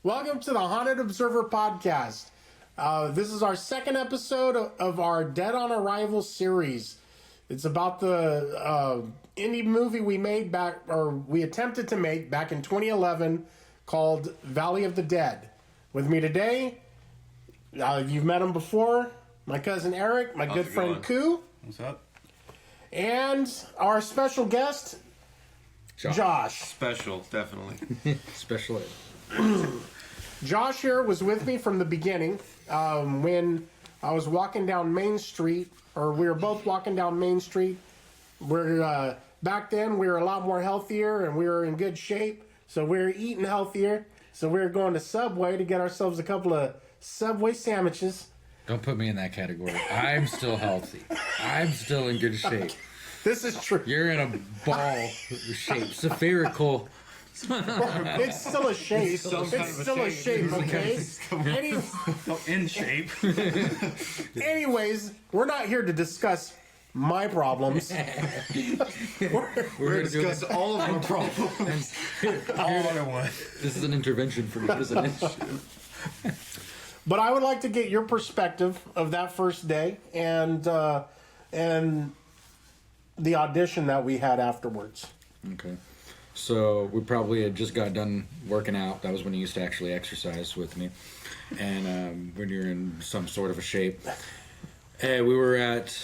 Welcome to the Haunted Observer podcast. This is our second episode of our Dead on Arrival series. It's about the indie movie we made we attempted to make back in 2011 called Valley of the Dead. With me today, you've met him before, my cousin Eric, my good friend Koo. What's up? And our special guest, Josh. Special, definitely. Special. Josh here was with me from the beginning when I was walking down Main Street, or we were both walking down Main Street. Back then we were a lot more healthier and we were in good shape, so we were eating healthier. So we were going to Subway to get ourselves a couple of Subway sandwiches. Don't put me in that category. I'm still healthy. I'm still in good shape. This is true. You're in a ball shape, spherical. It's still a shape. It's still a shape, okay? In shape. Anyways, we're not here to discuss my problems. We're here to discuss all of our problems. All at once. This is an intervention for you as an issue. But I would like to get your perspective of that first day and the audition that we had afterwards. Okay. So we probably had just got done working out. That was when you used to actually exercise with me. And when you're in some sort of a shape. We were at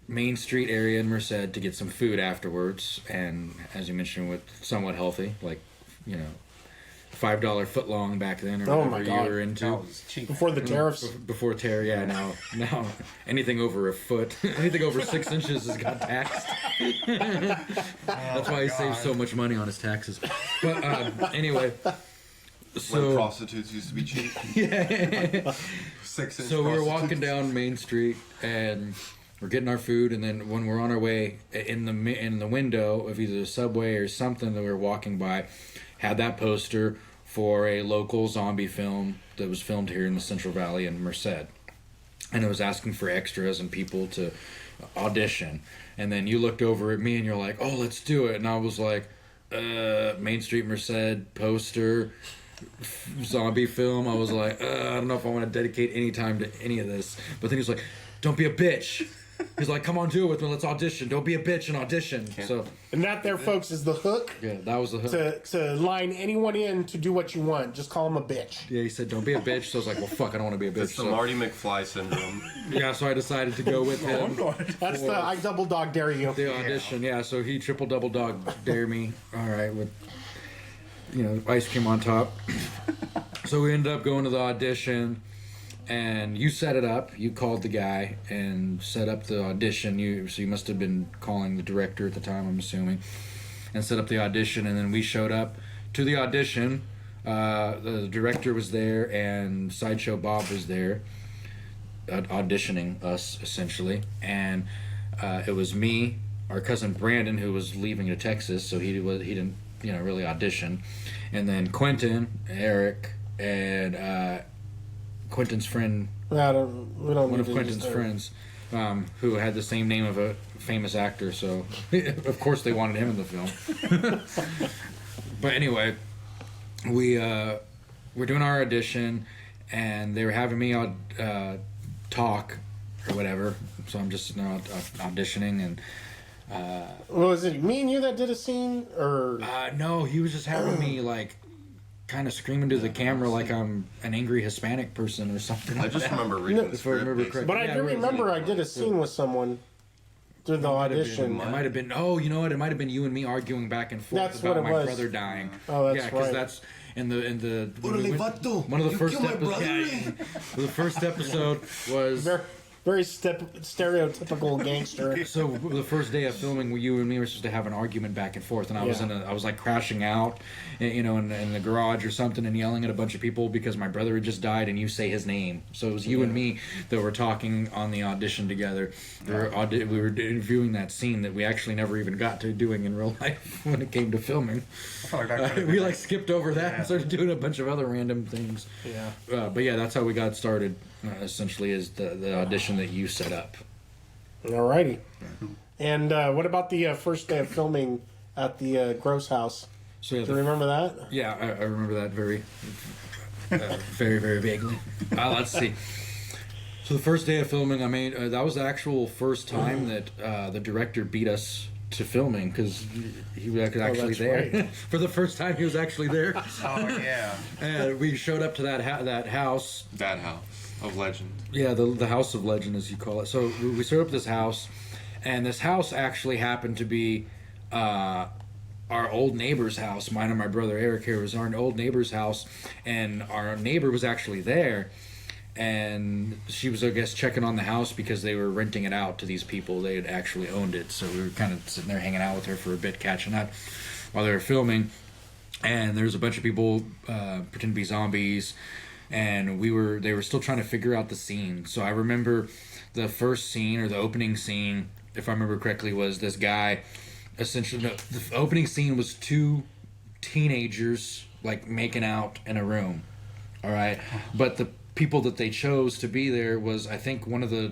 Main Street area in Merced to get some food afterwards. And as you mentioned, with somewhat healthy, like, $5 footlong back then, or whatever you were into. Before the tariffs. Before tariff, yeah. Now anything over a foot, anything over 6 inches has got taxed. That's why he saves so much money on his taxes. But anyway, so when prostitutes used to be cheap. Yeah. 6 inch. So we were walking down Main Street and we're getting our food, and then when we're on our way in the window of either the Subway or something that we were walking by, had that poster for a local zombie film that was filmed here in the Central Valley in Merced. And it was asking for extras and people to audition. And then you looked over at me and you're like, oh, let's do it. And I was like, Main Street Merced poster, zombie film. I was like, I don't know if I want to dedicate any time to any of this. But then he was like, don't be a bitch. He's like, come on, do it with me. Let's audition. Don't be a bitch and audition. So, and that there, folks, is the hook. Yeah, that was the hook. To line anyone in to do what you want. Just call him a bitch. Yeah, he said, don't be a bitch. So I was like, well, fuck, I don't want to be a bitch. It's the Marty McFly syndrome. Yeah, so I decided to go with him. That's the I double dog dare you. The audition, yeah. So he triple double dog dare me. All right, with ice cream on top. So we ended up going to the audition. And you set it up. You called the guy and set up the audition. So you must have been calling the director at the time, I'm assuming, and set up the audition. And then we showed up to the audition. The director was there, and Sideshow Bob was there, auditioning us essentially. And it was me, our cousin Brandon, who was leaving to Texas, so he didn't really audition, and then Quentin, Eric, and Quentin's friend, one of Quentin's friends, who had the same name of a famous actor, so of course they wanted him in the film. But anyway, we're doing our audition, and they were having me talk or whatever. So I'm just auditioning, and was it me and you that did a scene, or no? He was just having me kind of screaming to the camera like I'm an angry Hispanic person or something. I just remember reading the script. Correctly. But I do remember I did a scene with someone through the audition. It might have been. Oh, you know what? It might have been you and me arguing back and forth about my brother dying. Oh, that's right. Yeah, because that's in the one of the first episodes. The first episode was. Very stereotypical gangster. So the first day of filming, you and me were supposed to have an argument back and forth, and I was like crashing out, in the garage or something, and yelling at a bunch of people because my brother had just died, and you say his name. So it was you and me that were talking on the audition together. We were interviewing that scene that we actually never even got to doing in real life when it came to filming. We skipped over that and started doing a bunch of other random things. Yeah. But yeah, that's how we got started. Essentially, is the audition that you set up. Alrighty. And what about the first day of filming at the Gross House? So yeah, Do you remember that? yeah, I remember that very, very, very vaguely. Let's see. So the first day of filming, I mean, that was the actual first time that the director beat us to filming because he was actually there. right. For the first time, he was actually there. Oh yeah. And we showed up to that house. That house of legend. Yeah, the house of legend, as you call it. So we showed up to this house, and this house actually happened to be our old neighbor's house. Mine and my brother Eric here was our old neighbor's house, and our neighbor was actually there. And she was, I guess, checking on the house because they were renting it out to these people. They had actually owned it. So we were kind of sitting there hanging out with her for a bit, catching up while they were filming. And there was a bunch of people pretending to be zombies. And they were still trying to figure out the scene. So I remember the first scene, or the opening scene, if I remember correctly, was this guy. Essentially, no, the opening scene was two teenagers, like, making out in a room. All right? But the people that they chose to be there was, I think, one of the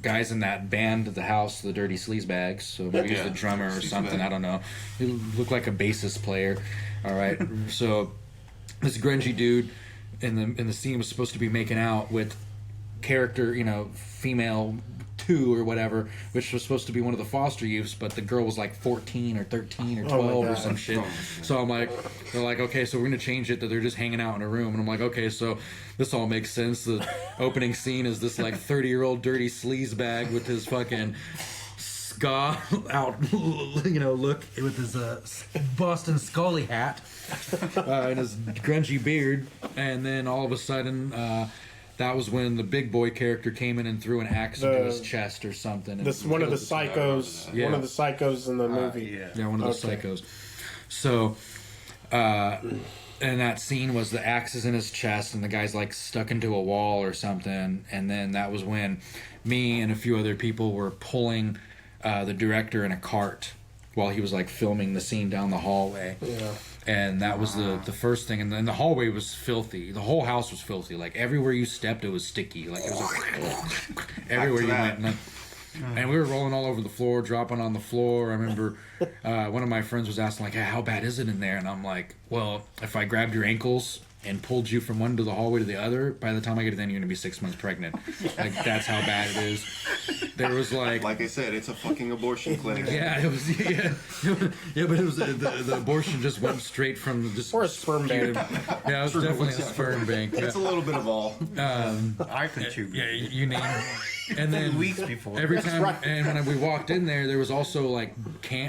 guys in that band, the house, the Dirty Sleazebags. So maybe he's the drummer or something. I don't know. He looked like a bassist player. All right. So this grungy dude in the scene was supposed to be making out with character, female 2 or whatever, which was supposed to be one of the foster youths, but the girl was like 14 or 13 or 12 or some shit. So I'm like, they're like, okay, so we're gonna change it that they're just hanging out in a room. And I'm like, okay, so this all makes sense. The opening scene is this like 30-year-old dirty sleazebag with his fucking ska out, look with his Boston Scully hat and his grungy beard, and then all of a sudden. That was when the big boy character came in and threw an axe into his chest or something. This one of the psychos. Yeah. One of the psychos in the movie. Yeah, one of the psychos. So, and that scene was the axe is in his chest and the guy's like stuck into a wall or something. And then that was when me and a few other people were pulling the director in a cart while he was like filming the scene down the hallway. Yeah. And that was the first thing. And then the hallway was filthy. The whole house was filthy. Like, everywhere you stepped, it was sticky. Like, it was like, everywhere you went. And we were rolling all over the floor, dropping on the floor. I remember one of my friends was asking, like, hey, how bad is it in there? And I'm like, well, if I grabbed your ankles and pulled you from one end of the hallway to the other, by the time I get to then, you're going to be 6 months pregnant. Like, that's how bad it is. There was like I said, it's a fucking abortion clinic. Yeah, it was. Yeah, but it was the abortion just went straight from just Or a sperm bank. Yeah, it was definitely a sperm bank. Yeah. It's a little bit of all. I contributed. Yeah, you name it. And then weeks before. every time, and when we walked in there was also like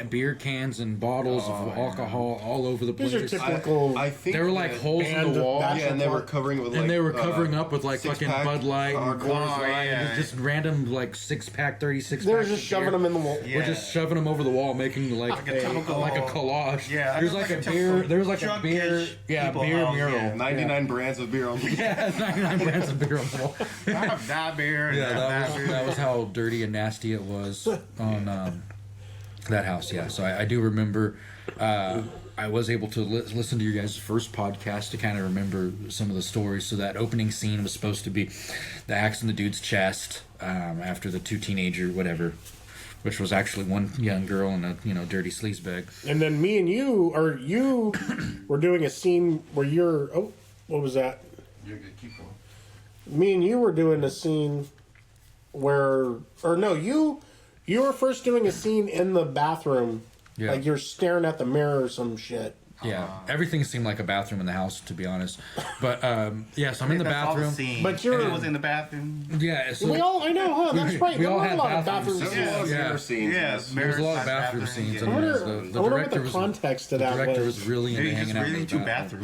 beer cans and bottles of alcohol all over the place. These are typical. I think There were like holes in band the wall. bachelor Yeah, and they were party. covering it with like, And they were covering up with like fucking six-pack Bud Light and hardcore. Coors Light yeah. and just random like 6-pack, 36 They were packs just of shoving beer. them in the wall. Yeah. We're just shoving them over the wall, making like Like a typical- like a collage. Yeah, there's like a typical beer. There was like a drunk beer. ish Yeah, people beer house, mural. yeah. 99 brands of beer on the Yeah, 99 brands of beer on the wall. I have that beer. And Yeah, that beer. that was how dirty and nasty it was on that house. Yeah, so I do remember. I was able to listen to your guys' first podcast to kind of remember some of the stories. So that opening scene was supposed to be the axe in the dude's chest after the two teenager whatever, which was actually one young girl and a dirty sleazebag. And then me and you were doing a scene where you're. Oh, what was that? You're good. Keep going. Me and you were doing a scene where, or no, you were first doing a scene in the bathroom. Yeah. Like you're staring at the mirror or some shit. Yeah, everything seemed like a bathroom in the house, to be honest. But yeah, so I'm in the That's all the bathroom. scene. But you're- It was in the bathroom. Yeah, so I know, huh? That's right. we There all were a had lot of bathroom bathroom scenes. scenes. Yeah. mirror scenes. Yes, there was a lot of mirror bathroom bathroom, scenes. yeah. And I wonder, the I wonder what director the was context of the that director was. was really into Maybe hanging just out in really the into bathroom.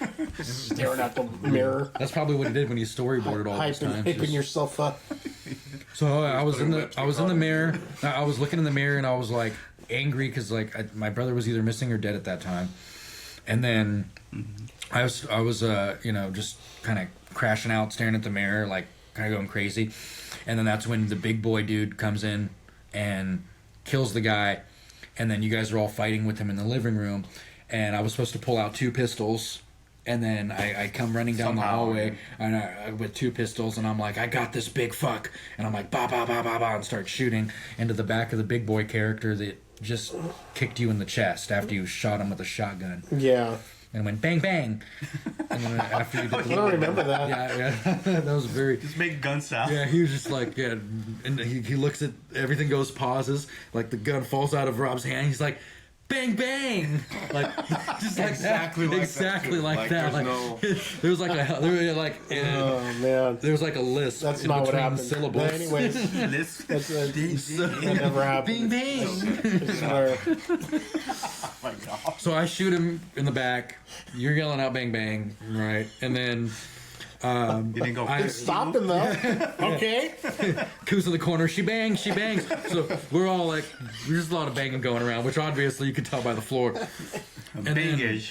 bathroom. Staring at the mirror, That's probably what he did when he storyboarded all those times. hyping Just- yourself up. So I was in the mirror. I was looking in the mirror and I was like angry because my brother was either missing or dead at that time, and then I was just kind of crashing out, staring at the mirror, like kind of going crazy, and then that's when the big boy dude comes in and kills the guy, and then you guys are all fighting with him in the living room, and I was supposed to pull out 2 pistols. And then I come running down the hallway and with 2 pistols, and I'm like, I got this big fuck. And I'm like, ba, ba, ba, ba, ba, and start shooting into the back of the big boy character that just kicked you in the chest after you shot him with a shotgun. Yeah. And it went bang bang. And then after you did I don't remember that. yeah, that was very. Just make gun sound. Yeah, he was just like, yeah, and he looks at everything, goes pauses, like the gun falls out of Rob's hand. He's like, bang bang, like just like Exactly that, like exactly that, like like, that. there's Like no- there was like a Oh man. there was like a list. That's in not what between happened. syllables. But anyways, This that's that Bing never happened. bang. I swear. oh my god. So I shoot him in the back. You're yelling out bang bang, right? And then You didn't go. I- Stopped him though. Okay. Coos in the corner, she bangs. So we're all like, there's a lot of banging going around, which obviously you could tell by the floor. And then Bangage.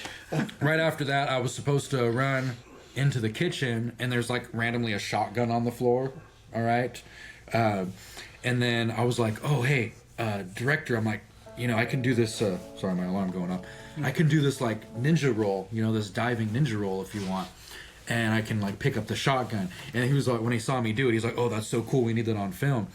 right after that, I was supposed to run into the kitchen, and there's like randomly a shotgun on the floor. All right. And then I was like, oh, hey, director, I'm like, I can do this. Sorry, my alarm going off. I can do this like ninja roll, this diving ninja roll if you want. And I can like pick up the shotgun. And he was like, when he saw me do it, he's like, oh, that's so cool. We need that on film.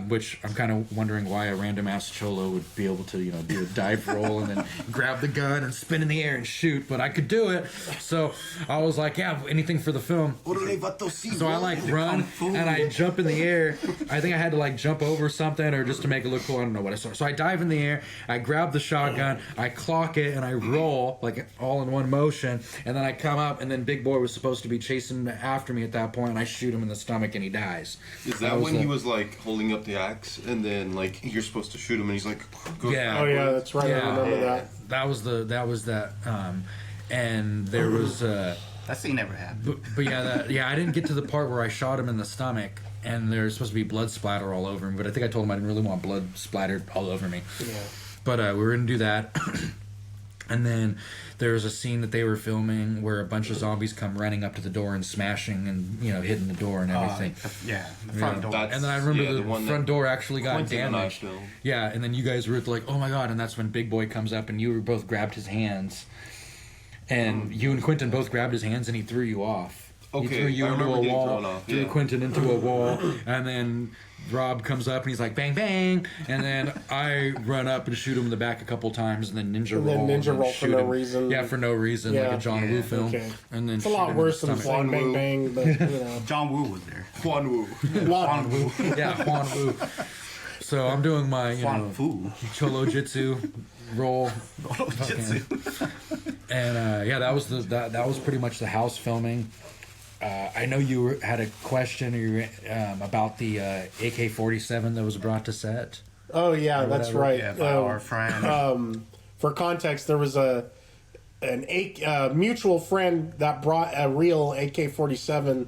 Which I'm kind of wondering why a random ass cholo would be able to, do a dive roll and then grab the gun and spin in the air and shoot. But I could do it. So I was like, yeah, anything for the film. So I like run and I jump in the air. I think I had to like jump over something or just to make it look cool. I don't know what I saw. So I dive in the air. I grab the shotgun. I clock it and I roll like all in one motion. And then I come up and then Big Boy was supposed to be chasing after me at that point. And I shoot him in the stomach and he dies. Is that when he was like holding up the axe and then like you're supposed to shoot him and he's like, go Yeah. Oh yeah, that's right. I remember that. That was that. And there was. That scene never happened. But yeah, I didn't get to the part where I shot him in the stomach, and there's supposed to be blood splatter all over him. But I think I told him I didn't really want blood splattered all over me. Yeah. But we were gonna do that, and then there was a scene that they were filming where a bunch of zombies come running up to the door and smashing and hitting the door and everything. The front door. That's- And then I remember yeah, the the one front that door actually got Quentin and I damaged. filmed. Yeah, and then you guys were like, "Oh my god!" And that's when Big Boy comes up, and you were both grabbed his hands, and you and Quentin both grabbed his hands, and he threw you off. He Okay, threw you I into remember a getting wall, thrown off, threw yeah. Quentin into a wall, and then Rob comes up and he's like, "Bang bang!" And then I run up and shoot him in the back a couple times, and then ninja And then roll, ninja and roll for shoot no him. reason. Yeah, for no reason, Yeah. like a John Woo film. Okay. And then It's a shoot lot him in the worse than stomach. Flying Bang Woo. Bang, but John Woo was there. Juan Wu. Juan Woo. Yeah, Juan Woo. So I'm doing my Juan Fu. cholo jitsu roll, Jitsu. and that was that was pretty much the house filming. I know had a question about the AK-47 that was brought to set. oh yeah, that's whatever. right. Yeah, by our friend. For context, there was a mutual friend that brought a real AK-47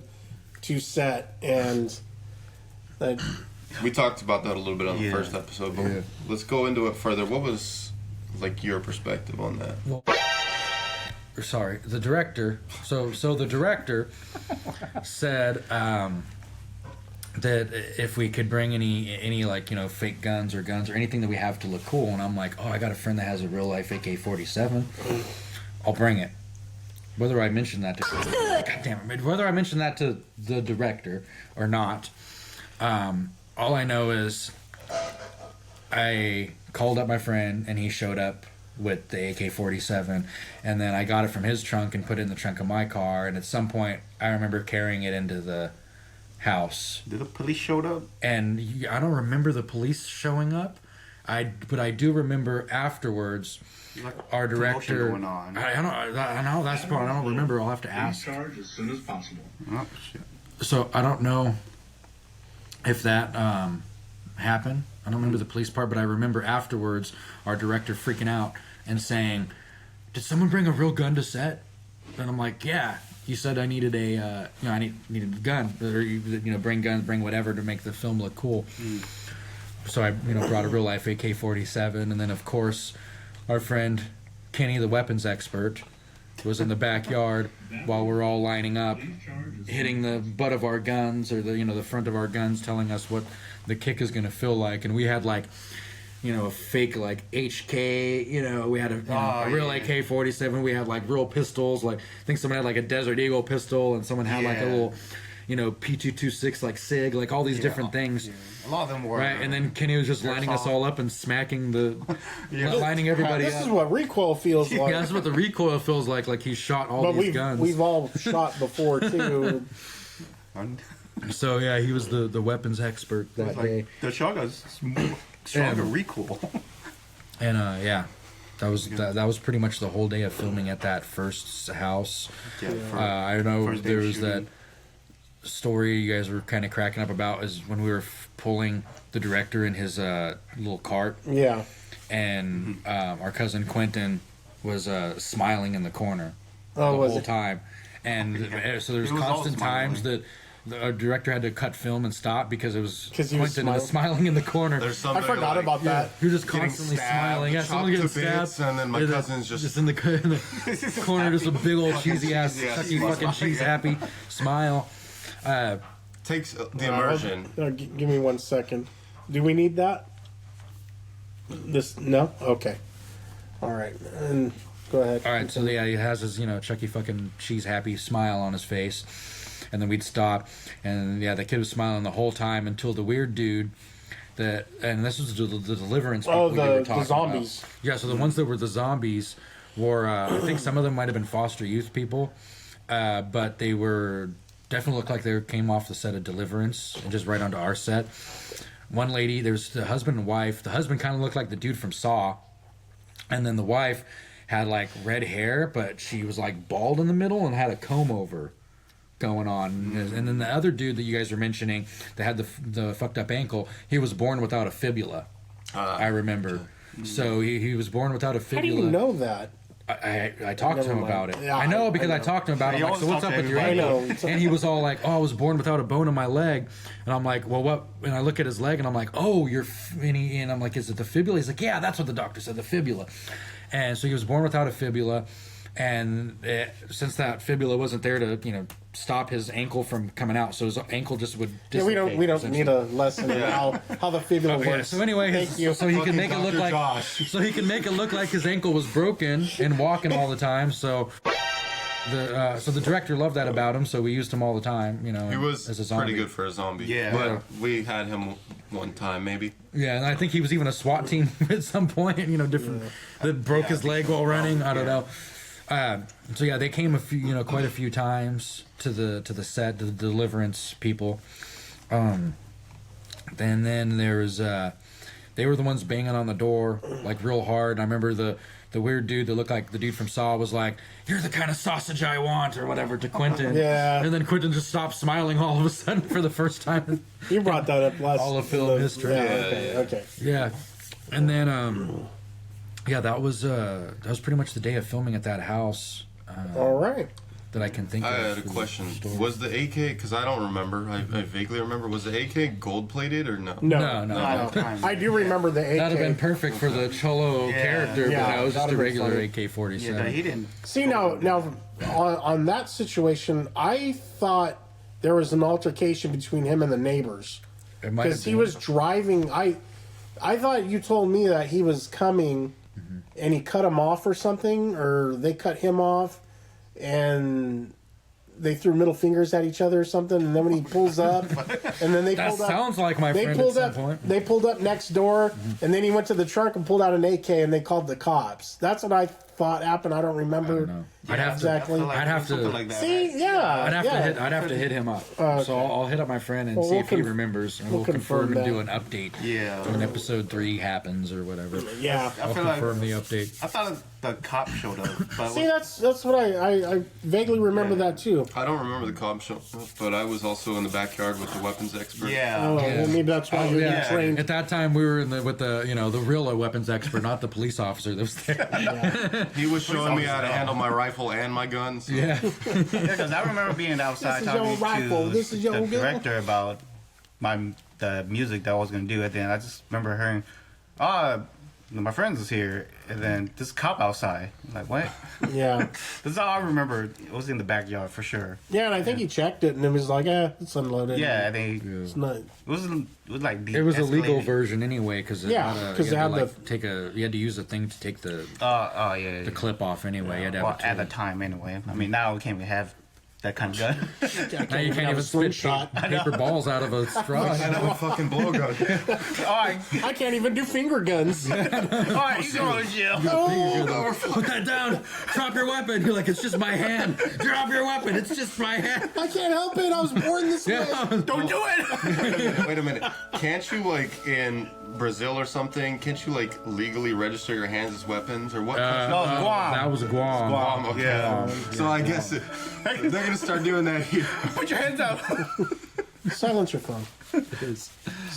to set, and We talked about that a little bit on the Yeah. first episode, but Yeah. let's go into it further. What was like your perspective on that? Sorry, the director. So the director said that if we could bring any like fake guns or anything that we have to look cool, and I'm like, oh, I got a friend that has a real life AK-47. I'll bring it. Whether I mention that to God damn it, whether I mention that to the director or not, all I know is I called up my friend and he showed up with the AK-47, and then I got it from his trunk and put it in the trunk of my car, and at some point I remember carrying it into the house, Did the police showed up? and I don't remember the police showing up, but I do remember afterwards Like our promotion director going on. I know that's the part I don't remember. I'll have to ask. Charge as soon as possible. Oh shit. So I don't know if that happened. I don't remember the police part, but I remember afterwards our director freaking out and saying, "Did someone bring a real gun to set?" And I'm like, "Yeah." He said I needed needed a gun, or bring guns, bring whatever to make the film look cool. So I brought a real life AK-47, and then of course our friend Kenny, the weapons expert, was in the backyard while we're all lining up, hitting the butt of our guns or the front of our guns, telling us what the kick is going to feel like. And we had like a fake like HK, we had a real AK-47. We had like real pistols. Like I think someone had like a Desert Eagle pistol, and someone had like a Yeah. little P226 like SIG, like all these different things. Yeah. A lot of them were. Right, and then Kenny was just lining us all up and smacking lining everybody This up. is what recoil feels like. Yeah, that's what the recoil feels like he shot all these guns. We've all shot before too. So yeah, he was the weapons expert that day. The shotgun's stronger recoil. And yeah, that was pretty much the whole day of filming at that first house. Yeah, I know first day there of was that shooting. story you guys were kind of cracking up about is when we were pulling the director in his little cart, Yeah. and our cousin Quentin was smiling in the corner Oh, the was whole it? time, and so there's He was always constant times smiling. that the director had to cut film and stop because it was 'Cause he was Quentin was smiling in the corner. There's I somebody forgot like, about that. He was just getting constantly stabbed, smiling. Yeah, someone chopped getting to bits, stabbed. and then my Yeah, cousin's just in the corner, just a big old cheesy ass, cheesy ass Chucky smile. fucking cheese happy smile. takes the immersion. Give me 1 second. Do we need that? No? Okay. All right. And go ahead. All right, so yeah, he has his Chucky fucking cheese happy smile on his face, and then we'd stop, and yeah, the kid was smiling the whole time until the weird dude. And this was the deliverance people Oh, you were the talking zombies. about. Yeah, so the ones that were the zombies were, I think some of them might have been foster youth people, but they were definitely looked like they came off the set of Deliverance and just right onto our set. One lady, there's the husband and wife. The husband kind of looked like the dude from Saw, and then the wife had like red hair, but she was like bald in the middle and had a comb over going on. And then the other dude that you guys were mentioning that had the fucked up ankle, he was born without a fibula. I remember. So he was born without a How fibula. do you know that? I talked to Never him mind. about it. Yeah, I know I because I know. talked to him about it. He I'm like, so always what's up talks with to your everybody. ankle? And he was all like, oh, I was born without a bone in my leg. And I'm like, well, what? And I look at his leg and I'm like, oh, and I'm like, is it the fibula? He's like, yeah, that's what the doctor said, the fibula. And so he was born without a fibula. And since that fibula wasn't there to, stop his ankle from coming out, so his ankle just would Yeah, dislocate. we don't need a lesson in how the fibula Okay, works. so anyway, Thank you. so he can make it look Dr. like Josh. so he can make it look like his ankle was broken and walking all the time. So the director loved that about him. So we used him all the time. He was as a zombie. pretty good for a zombie. Yeah. But we had him one time, maybe. Yeah, and I think he was even a SWAT team at some point. Different that broke his leg while running. I don't know. So yeah, they came quite a few times to the set, to the Deliverance people. Then there was they were the ones banging on the door like real hard. And I remember the weird dude that looked like the dude from Saw was like, "You're the kind of sausage I want," or whatever to Quentin. Yeah. And then Quentin just stopped smiling all of a sudden for the first time. You brought that up last. All of film history. Yeah, okay. Yeah, and then yeah, that was pretty much the day of filming at that house. All right. That I can think of. I had a for the question. story. Was the AK, because I don't remember, I vaguely remember, was the AK gold plated or no? No. I do remember the AK. That'd have been perfect for the Cholo character, but Yeah, no, it was just that'd a have been regular funny. AK-47. Yeah, he didn't. See now on that situation, I thought there was an altercation between him and the neighbors It might have because he been. was driving. I thought you told me that he was coming, and he cut him off or something, or they cut him off, and they threw middle fingers at each other or something. And then when he pulls up, and then they That pulled up. sounds like my They friend at pulled some up. point. They pulled up next door, and then he went to the trunk and pulled out an AK, and they called the cops. That's what I thought happened. I don't remember. No. I'd have exactly. I feel like I'd have something to- like that. See, yeah, I'd have to hit him up. Okay. So I'll hit up my friend and Well, see we'll if he conf- remembers, and we'll we'll confirm confirm and do that. an update Yeah. when episode 3 happens or whatever. Yeah. I I'll feel like confirm the update. I thought the cop showed up, but See, that's what I vaguely remember that too. I don't remember the cop show, but I was also in the backyard with the weapons expert. yeah. Oh, Yeah. well, maybe that's why Oh, you're yeah. trained. At that time, we were with the the real weapons expert, not the police officer that was there. He was showing me how to officer. handle my rifle and my guns. So. Yeah. Because I remember being outside This is your talking rifle. to This is your the gun. director about the music that I was gonna do, and then I just remember hearing, my friends is here, and then this cop outside. I'm like, what? Yeah, This is all I remember. It was in the backyard for sure. yeah, and I think he checked it, and it was like, it's unloaded. Yeah, It's not. it was like It was a legal de-escalated. version anyway, because Yeah, 'cause you they had had to you had to use a thing to take the Yeah. clip off anyway. You had to have Well, a at the tool. time anyway. I mean, now we can't even have that kind of gun. Now you can't even spit paper balls out of a straw. I have a fucking blowgun. Alright, I can't even do finger guns. alright, you going to jail. Put that down. Drop your weapon. You're like, it's just my hand. Drop your weapon. It's just my hand. I can't help it. I was born this way. Don't do it. Wait a minute. Can't you, like, in Brazil or something, can't you, like, legally register your hands as weapons? Or what? No, Guam. That was Guam. Guam, okay. Yeah. So I guess they're gonna start doing that here. Put your hands up. Silence your phone.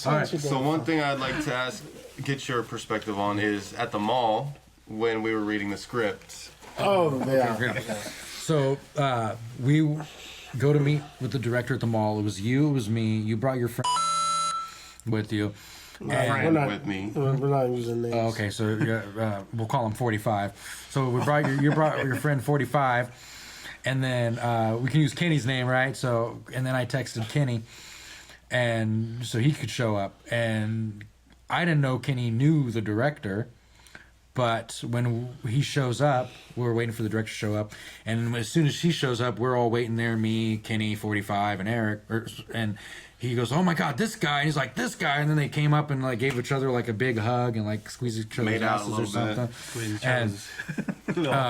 All right. So one thing I'd like to get your perspective on is at the mall when we were reading the script. Oh, yeah. Okay. So we go to meet with the director at the mall. It was you. It was me. You brought your friend with you. Friend with me. We're not using names. Oh, okay, so we'll call him 45. So we brought you brought your friend 45, and then we can use Kenny's name, right? So and then I texted Kenny, and so he could show up. And I didn't know Kenny knew the director, but when he shows up, we're waiting for the director to show up, and as soon as she shows up, we're all waiting there. Me, Kenny, 45, and Eric, and. He goes, oh my God, this guy. And he's like, this guy. And then they came up and like gave each other like a big hug and like squeezed each other's Made out a asses or little something. bit. And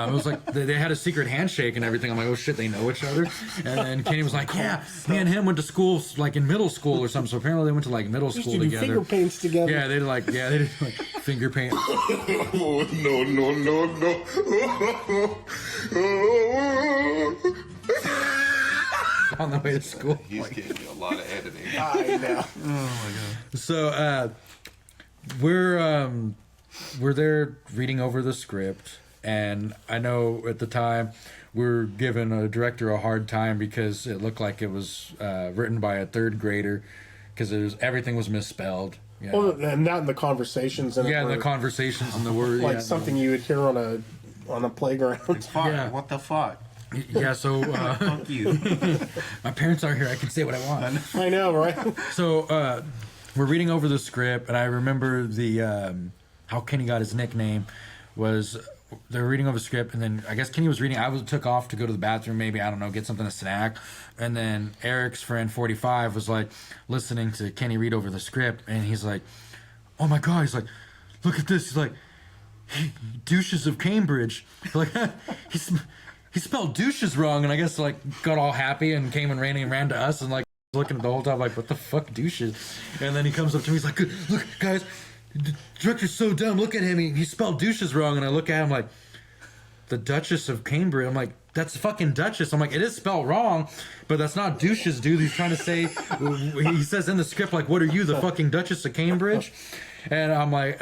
it was like they had a secret handshake and everything. I'm like, oh shit, they know each other. And then Kenny was like, yeah, me and him went to school like in middle school or something. So apparently they went to like middle Used school to do together. finger paints together. Yeah, they did like finger paint. Oh, no. On the way to school. He's getting a lot of editing. I know. So we're there reading over the script, and I know at the time we're giving a director a hard time because it looked like it was written by a third grader because everything was misspelled. You know? Well, and not in the conversations. And Yeah, the conversations and the words. like yeah, something you would hear on a playground. Fuck, Yeah. what the fuck? Yeah, so Fuck you. my parents aren't here. I can say what I want. I know, right? So we're reading over the script, and I remember the how Kenny got his nickname was they were reading over the script, and then I guess Kenny was reading. I took off to go to the bathroom, maybe I don't know, get something to snack, and then Eric's friend 45 was like listening to Kenny read over the script, and he's like, "Oh my God!" He's like, "Look at this!" He's like, "Douches of Cambridge." Like he spelled douches wrong, and I guess like got all happy and came and ran to us and like looking at the whole time like, what the fuck douches? And then he comes up to me, he's like, look guys, the director's so dumb, look at him, he spelled douches wrong. And I look at him like, the Duchess of Cambridge. I'm like, that's fucking Duchess. I'm like, it is spelled wrong, but that's not douches, dude. He's trying to say, he says in the script like, what are you, the fucking Duchess of Cambridge? And I'm like,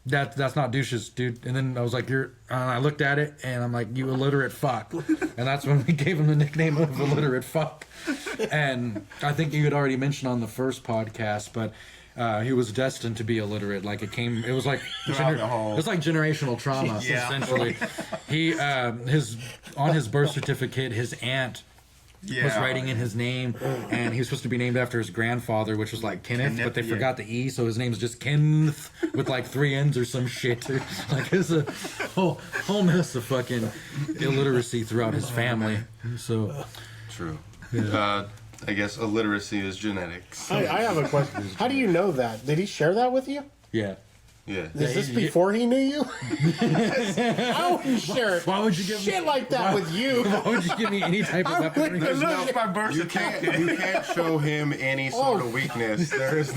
that's not douches, dude. And then I was like, I looked at it and I'm like, you illiterate fuck. And that's when we gave him the nickname of illiterate fuck. And I think you had already mentioned on the first podcast, but he was destined to be illiterate. Like it was like it was like generational trauma. Yeah. Essentially. He on his birth certificate, his aunt was writing in his name, and he was supposed to be named after his grandfather, which was like Kenneth, but they forgot the E, so his name's just Kenneth with like 3 N's or some shit. Like it's a whole mess of fucking illiteracy throughout his family. So True. Yeah. I guess illiteracy is genetics. I have a question. How do you know that? Did he share that with you? yeah. Yeah. Is this before he knew you? I wouldn't share Why would you give shit like that with you. Why would you give me any type of weaponry? You can't show him any sort of weakness. There is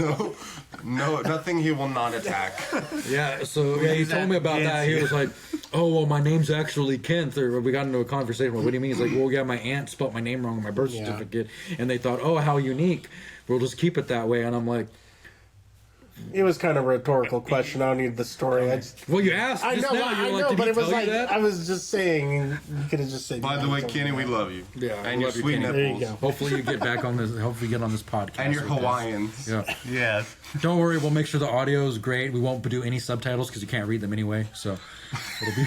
nothing he will not attack. Yeah, so he told me about that. He was like, oh, well, my name's actually Kent. Or we got into a conversation. What do you mean? He's like, well, yeah, my aunt spelled my name wrong on my birth certificate. And they thought, oh, how unique. We'll just keep it that way. And I'm like, It was kind of a rhetorical question. I don't need the story. well, you asked I just know, now. You were I like, know, did but he it was tell like you that? I was just saying. You could have just said. By the way, Kenny, we love you. Yeah, and we your love you, sweet Kenny. There you nipples. go. Hopefully you get back on this. Hopefully you get on this podcast. And your with us. Hawaiians. Yeah. Yeah. Don't worry, we'll make sure the audio is great. We won't do any subtitles because you can't read them anyway. So it'll be.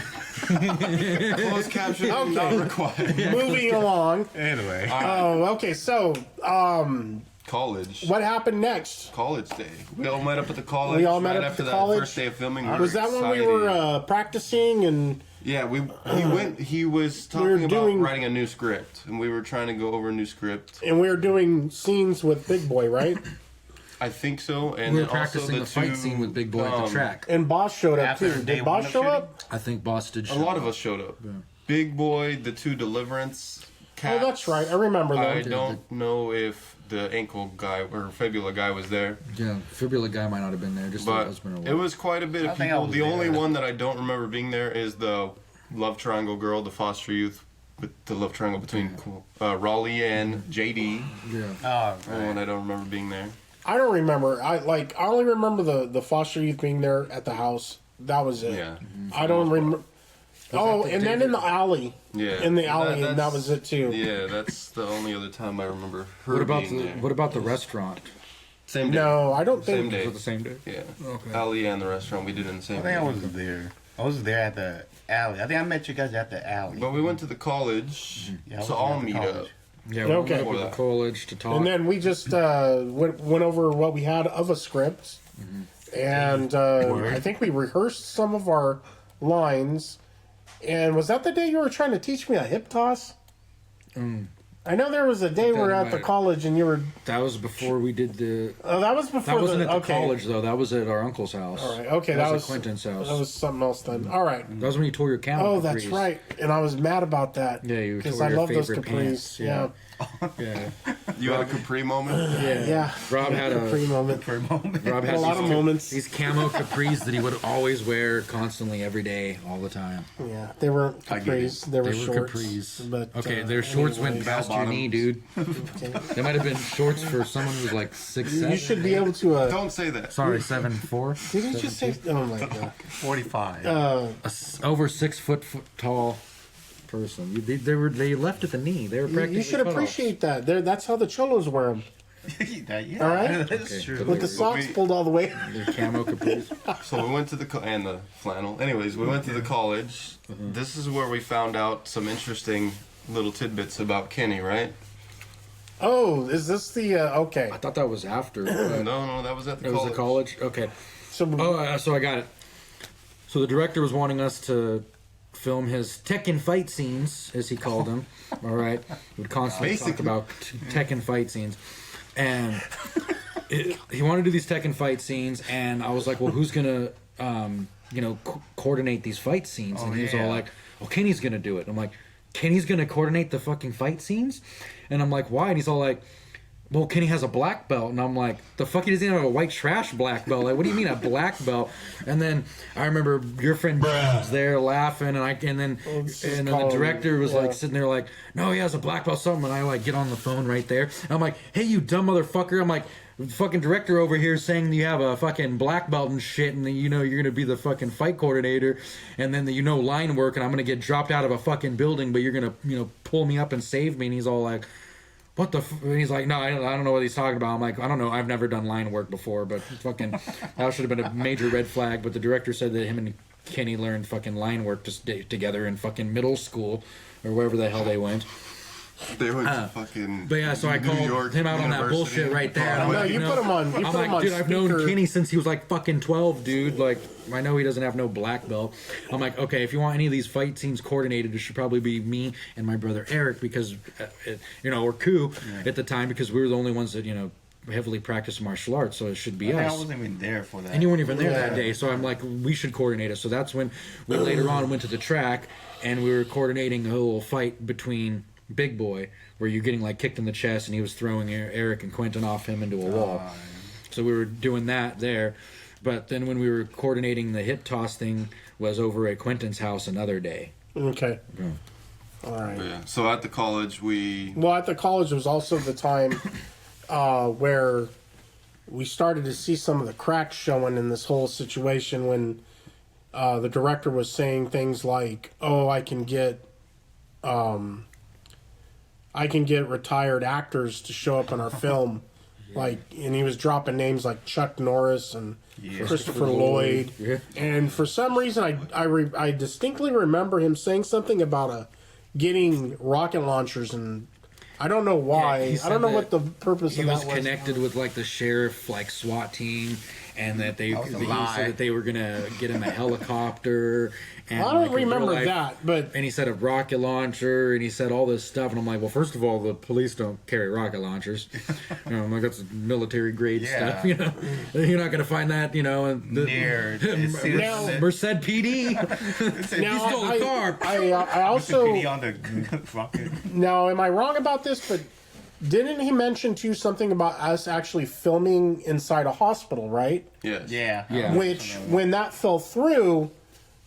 Closed captioning not required. Moving along. Anyway. Oh, okay. So, College. what happened next? College day. We all met up at the college. We all met right up at after the that college? first day of filming. Was that when we were practicing and Yeah, he was talking about doing- writing a new script, and we were trying to go over a new script. And we were doing scenes with Big Boy, right? I think so. And We were then also practicing the the fight two, scene with Big Boy at the track. And Boss showed up After too. day Did one Boss of show shooting? up? I think Boss did. A lot of us showed up. Big Boy, the two Deliverance cats. Oh, that's right. I remember I them. don't know if the ankle guy or fibula guy was there, Yeah, Fibula guy might not have been there. Just the but husband or it wife. was quite a bit I of think I people. was The only there. one that I don't remember being there is the love triangle girl, the foster youth, with the love triangle between Raleigh and JD. Yeah. Oh, The one I don't remember being there. I don't remember. I only remember the foster youth being there at the house. That was it. Yeah. I don't remember. Oh, the and then in the alley. Yeah. In the alley, and that that's- was it too. Yeah, that's the only other time I remember her What about the restaurant? Same day. No, I don't Same think. day. Was it the same day? Yeah. Okay. Alley and the restaurant, we did it in the same I think I day. was there. I was there at the alley. I think I met you guys at the alley. But we went to the college Yeah, I was to all at the meet college. up. Yeah, we Okay. went up to the college to talk. And then we just went over what we had of a script, and I think we rehearsed some of our lines. And was that the day you were trying to teach me a hip toss? I know there was a day we were at the matter. college and you were. that was before we did the. Oh, that was before That wasn't at the okay. college though. That was at our uncle's house. All right. Okay, that was at Quentin's That house. was something else then. All right. That was when you tore your camel. Oh, that's capris. right. And I was mad about that. Yeah, you because tore I your love those favorite capris. pants, Yeah. Yeah. You had a Capri moment? Yeah. Rob had Capri a. moment. For a moment. Rob had A lot of these, moments. these camo capris that he would always wear constantly, every day, all the time. Yeah, they weren't I get it. capris. They were They were shorts. capris. But, Okay, their shorts went anyways. past your knee, dude. They might have been shorts for someone who was like 6'7". You should be able to. Don't say that. Sorry, 7'4". Didn't you say? Oh my god. 45. Over 6 foot tall person. They left at the knee. They were practically You should cut off. appreciate that. That's how the cholos wear them, Yeah, all right? that's Okay. true. with the socks we- pulled all the way. Their camo capris. So we went to the and the flannel. Anyways, we went to the college. This is where we found out some interesting little tidbits about Kenny, right? Oh, is this the okay? I thought that was after. No, But that was at the it was college. the college. Okay. So So I got it. So the director was wanting us to film his Tekken fight scenes, as he called them. All right, would constantly talk Basically. about Tekken fight scenes, and he wanted to do these Tekken fight scenes, and I was like, well, who's gonna, coordinate these fight scenes? And he was all yeah. like, well, Kenny's gonna do it. I'm like, Kenny's gonna coordinate the fucking fight scenes, and I'm like, why? And he's all like, well, Kenny has a black belt, and I'm like, the fuck, he doesn't even have a white trash black belt. Like, what do you mean a black belt? And then I remember your friend was there laughing, and then the calling- director was yeah. like sitting there like, no, he has a black belt, something. And I like get on the phone right there, and I'm like, hey, you dumb motherfucker. I'm like, the fucking director over here saying you have a fucking black belt and shit, and you're gonna be the fucking fight coordinator, and then line work, and I'm gonna get dropped out of a fucking building, but you're gonna pull me up and save me. And he's all like, what the and he's like, no, I don't know what he's talking about. I'm like, I don't know, I've never done line work before, but fucking that should have been a major red flag. But the director said that him and Kenny learned fucking line work together in fucking middle school or wherever the hell they went. They went to fucking. But yeah, so I New called York him out on that University. bullshit right there. And I'm No, like, you put him on- you I'm put like, him on dude, I've known speaker. Kenny since he was like fucking 12, dude. Like, I know he doesn't have no black belt. I'm like, okay, if you want any of these fight scenes coordinated, it should probably be me and my brother Eric because, or Koo at the time because we were the only ones that heavily practiced martial arts, so it should be I us. wasn't even there for that. And you weren't even there that Yeah. day, so I'm like, we should coordinate it. So that's when we later on went to the track and we were coordinating a little fight between Big Boy, where you're getting like kicked in the chest, and he was throwing Eric and Quentin off him into a wall. So we were doing that there. But then when we were coordinating the hip toss thing was over at Quentin's house another day. okay. All right. Yeah. So at the college, we. Well, at the college was also the time where we started to see some of the cracks showing in this whole situation when the director was saying things like, "Oh, I can get retired actors to show up in our film." Like, and he was dropping names like Chuck Norris and Christopher Lloyd. Yeah. And for some reason, I distinctly remember him saying something about getting rocket launchers and I don't know why. Yeah, he I don't know said what the that purpose he of that was connected with like the sheriff, like SWAT team, and that he said that they were gonna get him a helicopter. And I don't like, a real remember life- that, but And he said a rocket launcher, and he said all this stuff, and I'm like, well, first of all, the police don't carry rocket launchers. I'm like, that's military grade stuff, you know. You're not gonna find that, you know. Near. Merced PD. now He stole a car. I also on the rocket. now am I wrong about this? But didn't he mention too something about us actually filming inside a hospital, right? Yes. Yeah. Which when that fell through,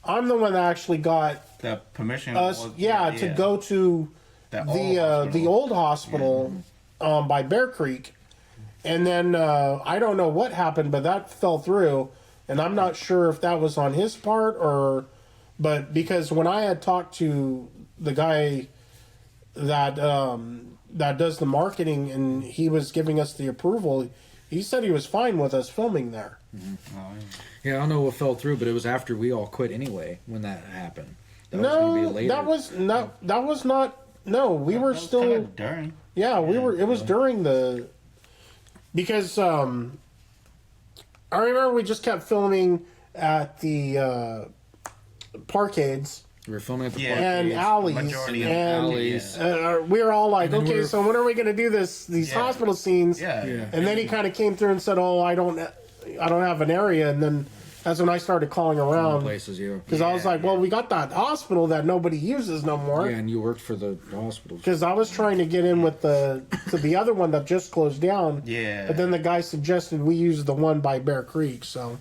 I'm the one that actually got The permission us, was, to go to the old hospital by Bear Creek, and then I don't know what happened, but that fell through, and I'm not sure if that was on his part but because when I had talked to the guy that that does the marketing and he was giving us the approval, he said he was fine with us filming there. Yeah, I don't know what fell through, but it was after we all quit anyway when that happened. That was gonna be No, later. that was not. No, we were still. Kind of during. Yeah, we were. It was during the. Because I remember we just kept filming at the parkades We were filming at the and parkades. alleys, Majority of and alleys. we were all like, And then okay, we're- so when are we going to do these hospital scenes? Yeah. Yeah. And then he kind of came through and said, "Oh, I don't have an area," and then that's when I started calling around. Places, yeah. Because I was like, well, we got that hospital that nobody uses no more. Yeah, and you worked for the hospital. Because I was trying to get in with to the other one that just closed down. Yeah. But then the guy suggested we use the one by Bear Creek. So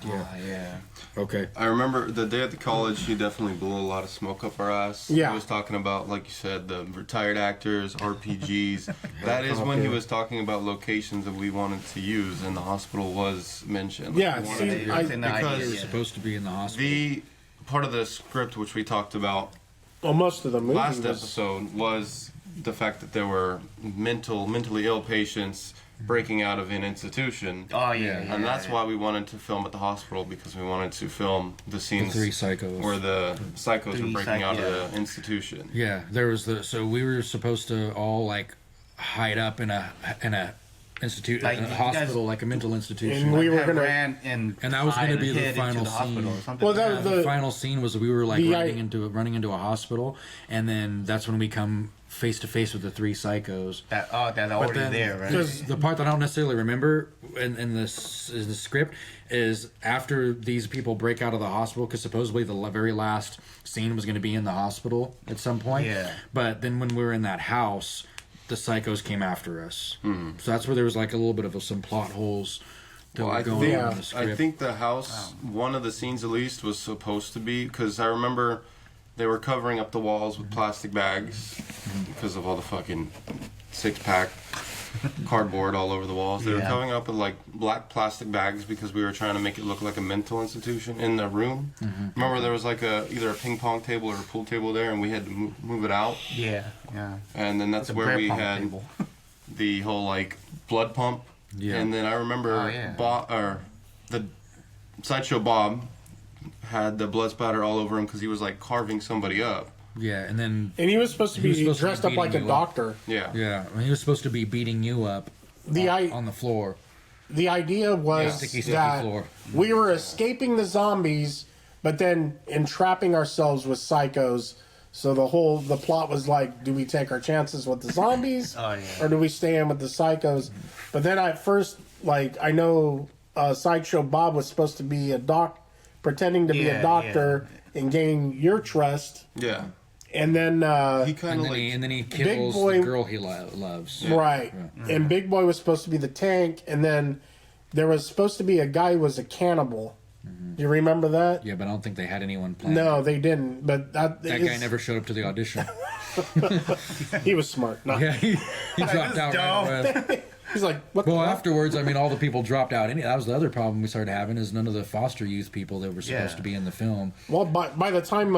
Yeah. Okay. I remember the day at the college, he definitely blew a lot of smoke up our ass. Yeah. He was talking about, like you said, the retired actors, RPGs. That is when he was talking about locations that we wanted to use, and the hospital was mentioned. Yeah, we wanted see, to use I- it. They because were supposed to be in the hospital. the part of the script which we talked about well, most of the movie last was. episode was the fact that there were mentally ill patients breaking out of an institution. Oh yeah. And that's why we wanted to film at the hospital, because we wanted to film the scenes three psychos. where the psychos Three were breaking out of yeah. the institution. Yeah, there was so we were supposed to all like hide up in a institute, Like, in a you hospital, guys- like a mental institution. And we were gonna- ran and that was gonna be the hid into final hospital scene. or something. Well, that- The final scene was we were like The running into a hospital, and then that's when we come face to face with the three psychos. that's already then- there, right? Because The part that I don't necessarily remember in this is the script is after these people break out of the hospital, because supposedly the very last scene was going to be in the hospital at some point. Yeah. But then when we were in that house, the psychos came after us. So that's where there was like a little bit of some plot holes that Well, were I going think, on in the script. I think the house, one of the scenes at least, was supposed to be, because I remember they were covering up the walls with plastic bags because of all the fucking six-pack cardboard all over the walls. They were Yeah. covering up with like black plastic bags because we were trying to make it look like a mental institution in the room. Remember there was like either a ping pong table or a pool table there, and we had to move it out. yeah. And then that's The where beer we pong had table. the whole like blood pump. Yeah. And then I remember Oh, yeah. the sideshow Bob had the blood splatter all over him because he was like carving somebody up. Yeah, and then and he was supposed to He was be supposed to be dressed up like a beating you up. doctor. Yeah. yeah, he was supposed to be beating you up on the floor. The idea was Sticky that floor. we were escaping the zombies, but then entrapping ourselves with psychos. So the plot was like, do we take our chances with the zombies, Oh, yeah. or do we stay in with the psychos? But then at first, like I know, Sideshow Bob was supposed to be pretending to be a Yeah, doctor and gain your trust, Yeah. and then He kind of like. And then he kills Boy- the girl he loves. right, and Big Boy was supposed to be the tank, and then there was supposed to be a guy who was a cannibal. Do you remember that? Yeah, but I don't think they had anyone planned. No, they didn't. But that That guy never showed up to the audition. He was smart. No. Yeah, he dropped out right away. He's like, what Well, the fuck? afterwards, I mean, all the people dropped out. That was the other problem we started having is none of the foster youth people that were supposed Yeah. to be in the film. Well, by the time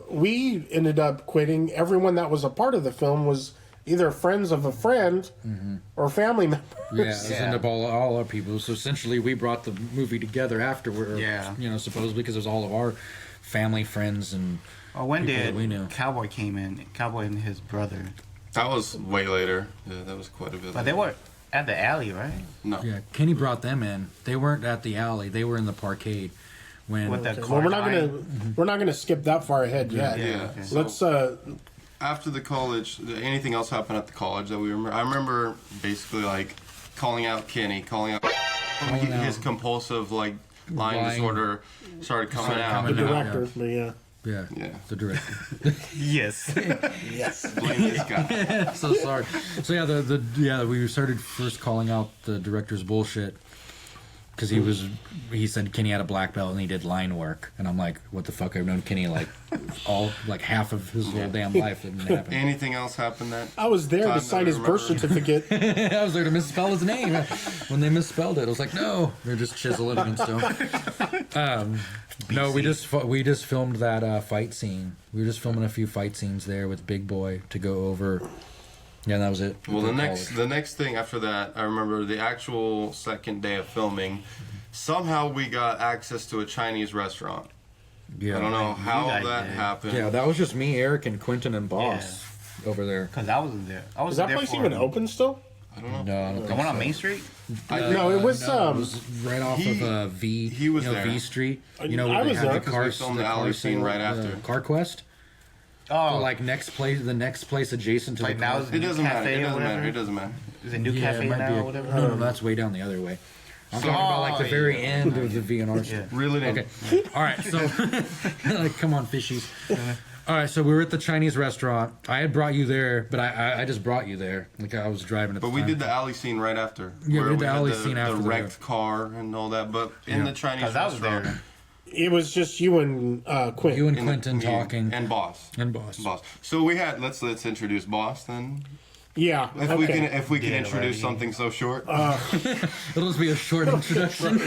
we ended up quitting, everyone that was a part of the film was either friends of a friend or family members. Yeah, it was Yeah. end up all our people. So essentially, we brought the movie together afterward. Yeah. Supposedly because it was all of our family, friends, and Oh, when people did that we knew. Cowboy came in? Cowboy and his brother. That was way later. Yeah, that was quite a bit. But they were at the alley, right? No. Yeah, Kenny brought them in. They weren't at the alley. They were in the parkade. When With that Well, car we're not gonna skip that far ahead yet. Yeah. okay. So Let's after the college, anything else happened at the college that we remember? I remember basically like calling out Kenny, calling out his compulsive like lying disorder started coming out. the coming out. director. But yeah. Yeah. the director. Yes. Yes. Blame this guy. So sorry. So yeah, we started first calling out the director's bullshit because he said Kenny had a black belt and he did line work, and I'm like, what the fuck? I've known Kenny like half of his whole damn life. It didn't happen. Anything else happened that? I was there Time to that sign I his birth remember. certificate. I was there to misspell his name when they misspelled it. I was like, no, they're just chiseling it and stuff. No, we just filmed that fight scene. We were just filming a few fight scenes there with Big Boy to go over. Yeah, and that was it. Well, the next thing after that, I remember the actual second day of filming. Somehow we got access to a Chinese restaurant. Yeah, I don't know how guys that did. happened. Yeah, that was just me, Eric, and Quentin and Boss over there. Because I wasn't there. I was Is that there place for even open still? I don't know. No, I don't The think one on so. Main Street? No, it was It was right off of V. he was you know, there. V Street. You know, I where they was had there the 'cause car, we filmed the car alley scene sale, right after. Car Quest. Oh, Like the next place adjacent to Like the now car. it's It doesn't matter. Cafe It or doesn't matter. whatever? It doesn't matter. is it New Yeah, Cafe it might now be or whatever? No, that's way down the other way. I'm talking about like the very end of the V&R store. Reel it in. Okay. All right. So, like, come on, fishies. All right. So we were at the Chinese restaurant. I had brought you there, but I just brought you there. Like I was driving at But the we time. did the alley scene right after. Yeah, we where did the had alley scene after the the- wrecked car and all that. But in the Chinese 'Cause I was restaurant, there. It was just you and Quinn. You and and Quentin me talking and Boss. Boss. So we had let's introduce Boss then. Yeah. If we can Yeah, introduce right. something so short. It'll just be a short introduction.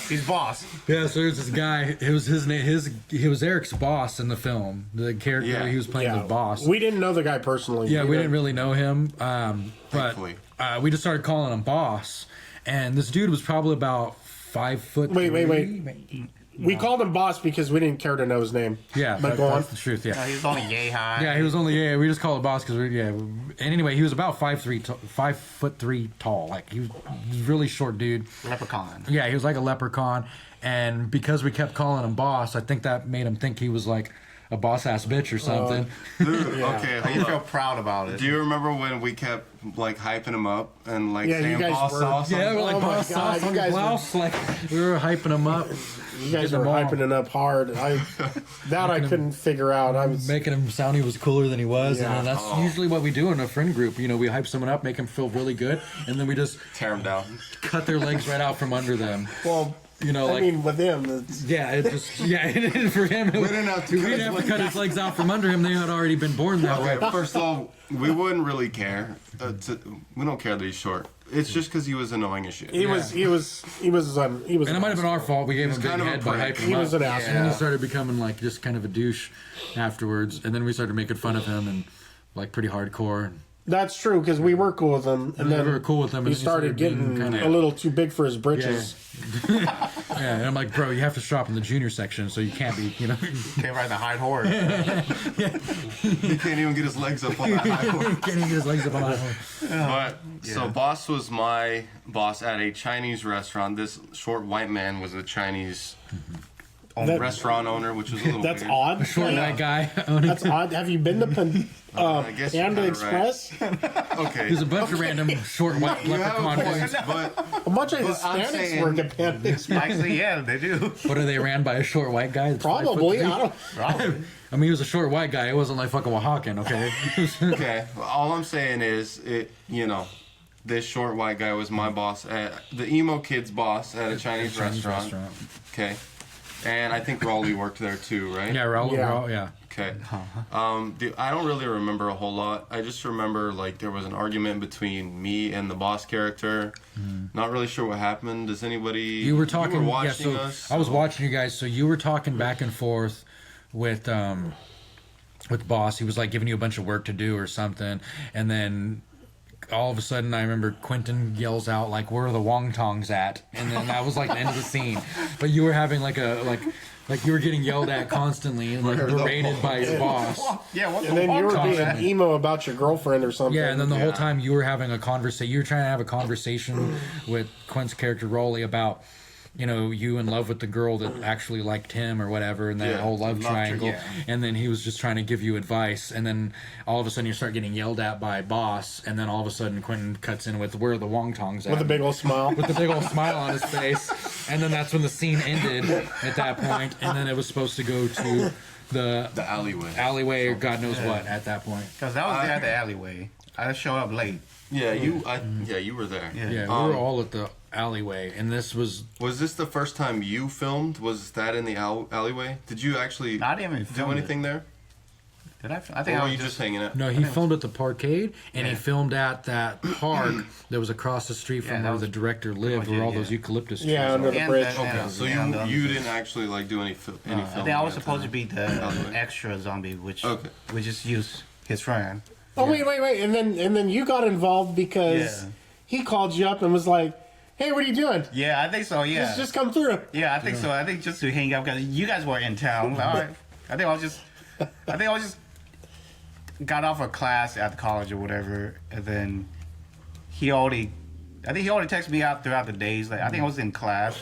He's boss. Yeah, so there's this guy. It was his name. He was Eric's boss in the film. The character Yeah. he was playing the boss. We didn't know the guy personally. Yeah, we didn't really know him. But Thankfully. we just started calling him boss. And this dude was probably about 5 foot. Wait. three. We called him boss because we didn't care to know his name. Yeah, But go on. that's the truth. Yeah. He's only yay high. Yeah, he was only we just called him boss because And anyway, he was about 5'3" tall. Like he was a really short dude. Leprechaun. Yeah, he was like a leprechaun, and because we kept calling him boss, I think that made him think he was like a boss ass bitch or something. Dude, Yeah. okay, You hold feel up. proud about it. Do you remember when we kept like hyping him up and like Yeah, you saying guys boss were- sauce? Yeah, we're like Oh my boss God, sauce you on guys the blouse. Like we were hyping him up, You guys Getting were them all. hyping it up hard. I couldn't figure out. I was making him sound he was cooler than he was. Yeah. And that's usually what we do in a friend group. You know, we hype someone up, make them feel really good, and then we just Tear him down. cut their legs right out from under them. well. You know, I like mean, with him, it's, yeah, it just for him. We didn't have to didn't have to cut his legs out from under him. They had already been born that way. Okay, first of all, we wouldn't really care. We don't care that he's short. It's just because he was annoying as shit. he was. And it might have been our fault. We gave him a big kind of a head by prick. hyping him He up. was an And asshole. then he started becoming like just kind of a douche afterwards. And then we started making fun of him and like pretty hardcore. That's true because we were cool with him, and We then were cool with him, he and he started started being getting kinda- a little too big for his britches. Yeah, and I'm like, bro, you have to shop in the junior section, so you can't be, you know. Can't ride the hide horse. He can't even get his legs up on that high horse. Can't even get his legs up on that one. But so boss was my boss at a Chinese restaurant. This short white man was a Chinese That- restaurant owner, which was a little That's weird. odd. Short white guy owning. That's odd. Have you been to I guess you're Panda kinda Express? Okay. There's a bunch of random short white You have a leprechaun point, dudes. but A bunch of But I'm Hispanics saying- work at Panda Express. Actually, yeah, they do. What are they ran by a short white guy? that's 5 foot Probably. three? I don't. Probably. I mean, he was a short white guy. It wasn't like fucking Oaxacan, okay? okay. All I'm saying is, this short white guy was my boss at the emo kid's boss at a Chinese restaurant. Okay. And I think Raleigh worked there too, right? Yeah, Raul. Yeah. Raul, yeah. Okay. I don't really remember a whole lot. I just remember like there was an argument between me and the boss character. Not really sure what happened. Does anybody? You were talking. You were watching yeah, so us. I was so- watching you guys. So you were talking back and forth with boss. He was like giving you a bunch of work to do or something, and then all of a sudden, I remember Quentin yells out like, "Where are the wontongs at?" And then that was like the end of the scene. But you were having like you were getting yelled at constantly and like berated by your boss. Yeah, what And then you were being emo about your girlfriend or something. Yeah, and then the whole time you were having a conversation. You were trying to have a conversation with Quint's character Rolly about, you know, you in love with the girl that actually liked him or whatever, and that whole love triangle. Yeah. And then he was just trying to give you advice, and then all of a sudden you start getting yelled at by boss, and then all of a sudden Quentin cuts in with "Where are the wontongs at?" With a big old smile. With a big old smile on his face, and then that's when the scene ended at that point, and then it was supposed to go to the alleyway or God knows what at that point. Because that was there at the alleyway. I showed up late. Yeah, you were there. Yeah, we were all at the alleyway, and this was this the first time you filmed? Was that in the alleyway? Did you actually I didn't even do film anything there? Did I? I think Or I were was you just hanging out? no. He filmed at the parkade, and he filmed at that park that was across the street from Yeah, that where was the director lived, where all those eucalyptus trees. Yeah, under the And bridge. that- So yeah, you didn't actually like do any filming. I think I was supposed to be the extra zombie, which we just used his friend. Oh wait, and then you got involved because he called you up and was like, "Hey, what are you doing? Yeah, I think so. Yeah, Just come through." yeah, I think so. I think just to hang out because you guys were in town. All right. I think I was just got off a class at the college or whatever, and then I think he already texted me out throughout the days. Like I think I was in class.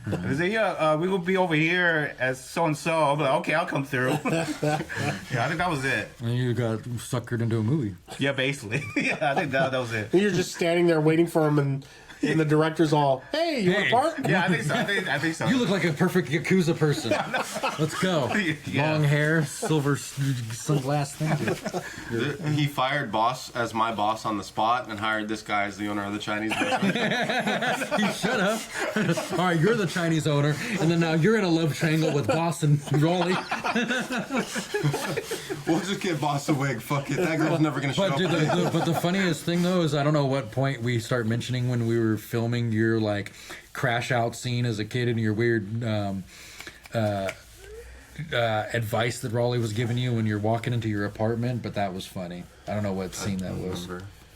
He said, "Yeah, we will be over here as so and so." I'm like, "Okay, I'll come through." Yeah, I think that was it. And you got suckered into a movie. Yeah, basically. Yeah, I think that was it. And you're just standing there waiting for him, and the director's all, "Hey, you want Hey. a part?" Yeah, I think so. I think so. You look like a perfect Yakuza person. Let's go. Yeah. Long hair, silver sunglass thing. He fired boss as my boss on the spot and hired this guy as the owner of the Chinese restaurant. You shut up. All right, you're the Chinese owner, and then now you're in a love triangle with Boss and Rolly. We'll just get boss a wig. Fuck it. That girl's never gonna show But, dude, up. but the funniest thing though is I don't know what point we start mentioning when we were filming your like crash out scene as a kid and your weird advice that Rolly was giving you when you're walking into your apartment. But that was funny. I don't know what scene that was.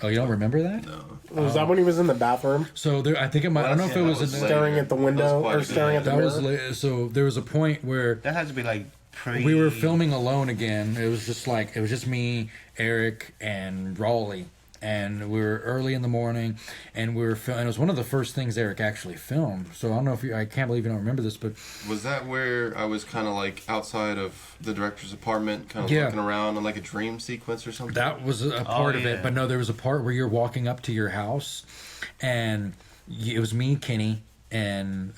Oh, you don't remember that? No. Was that when he was in the bathroom, So there, I think it might. I don't know if it was in the, staring at the window quite or a staring at the that was mirror? so there was a point where That has to be like pre. we were filming alone again. It was just me, Eric, and Rolly, and we were early in the morning, and we were filming. It was one of the first things Eric actually filmed. So I don't know if I can't believe you don't remember this, but Was that where I was kind of like outside of the director's apartment, kind of Yeah. looking around on like a dream sequence or something? that was a part of yeah. it. But no, there was a part where you're walking up to your house, and it was me, Kenny, and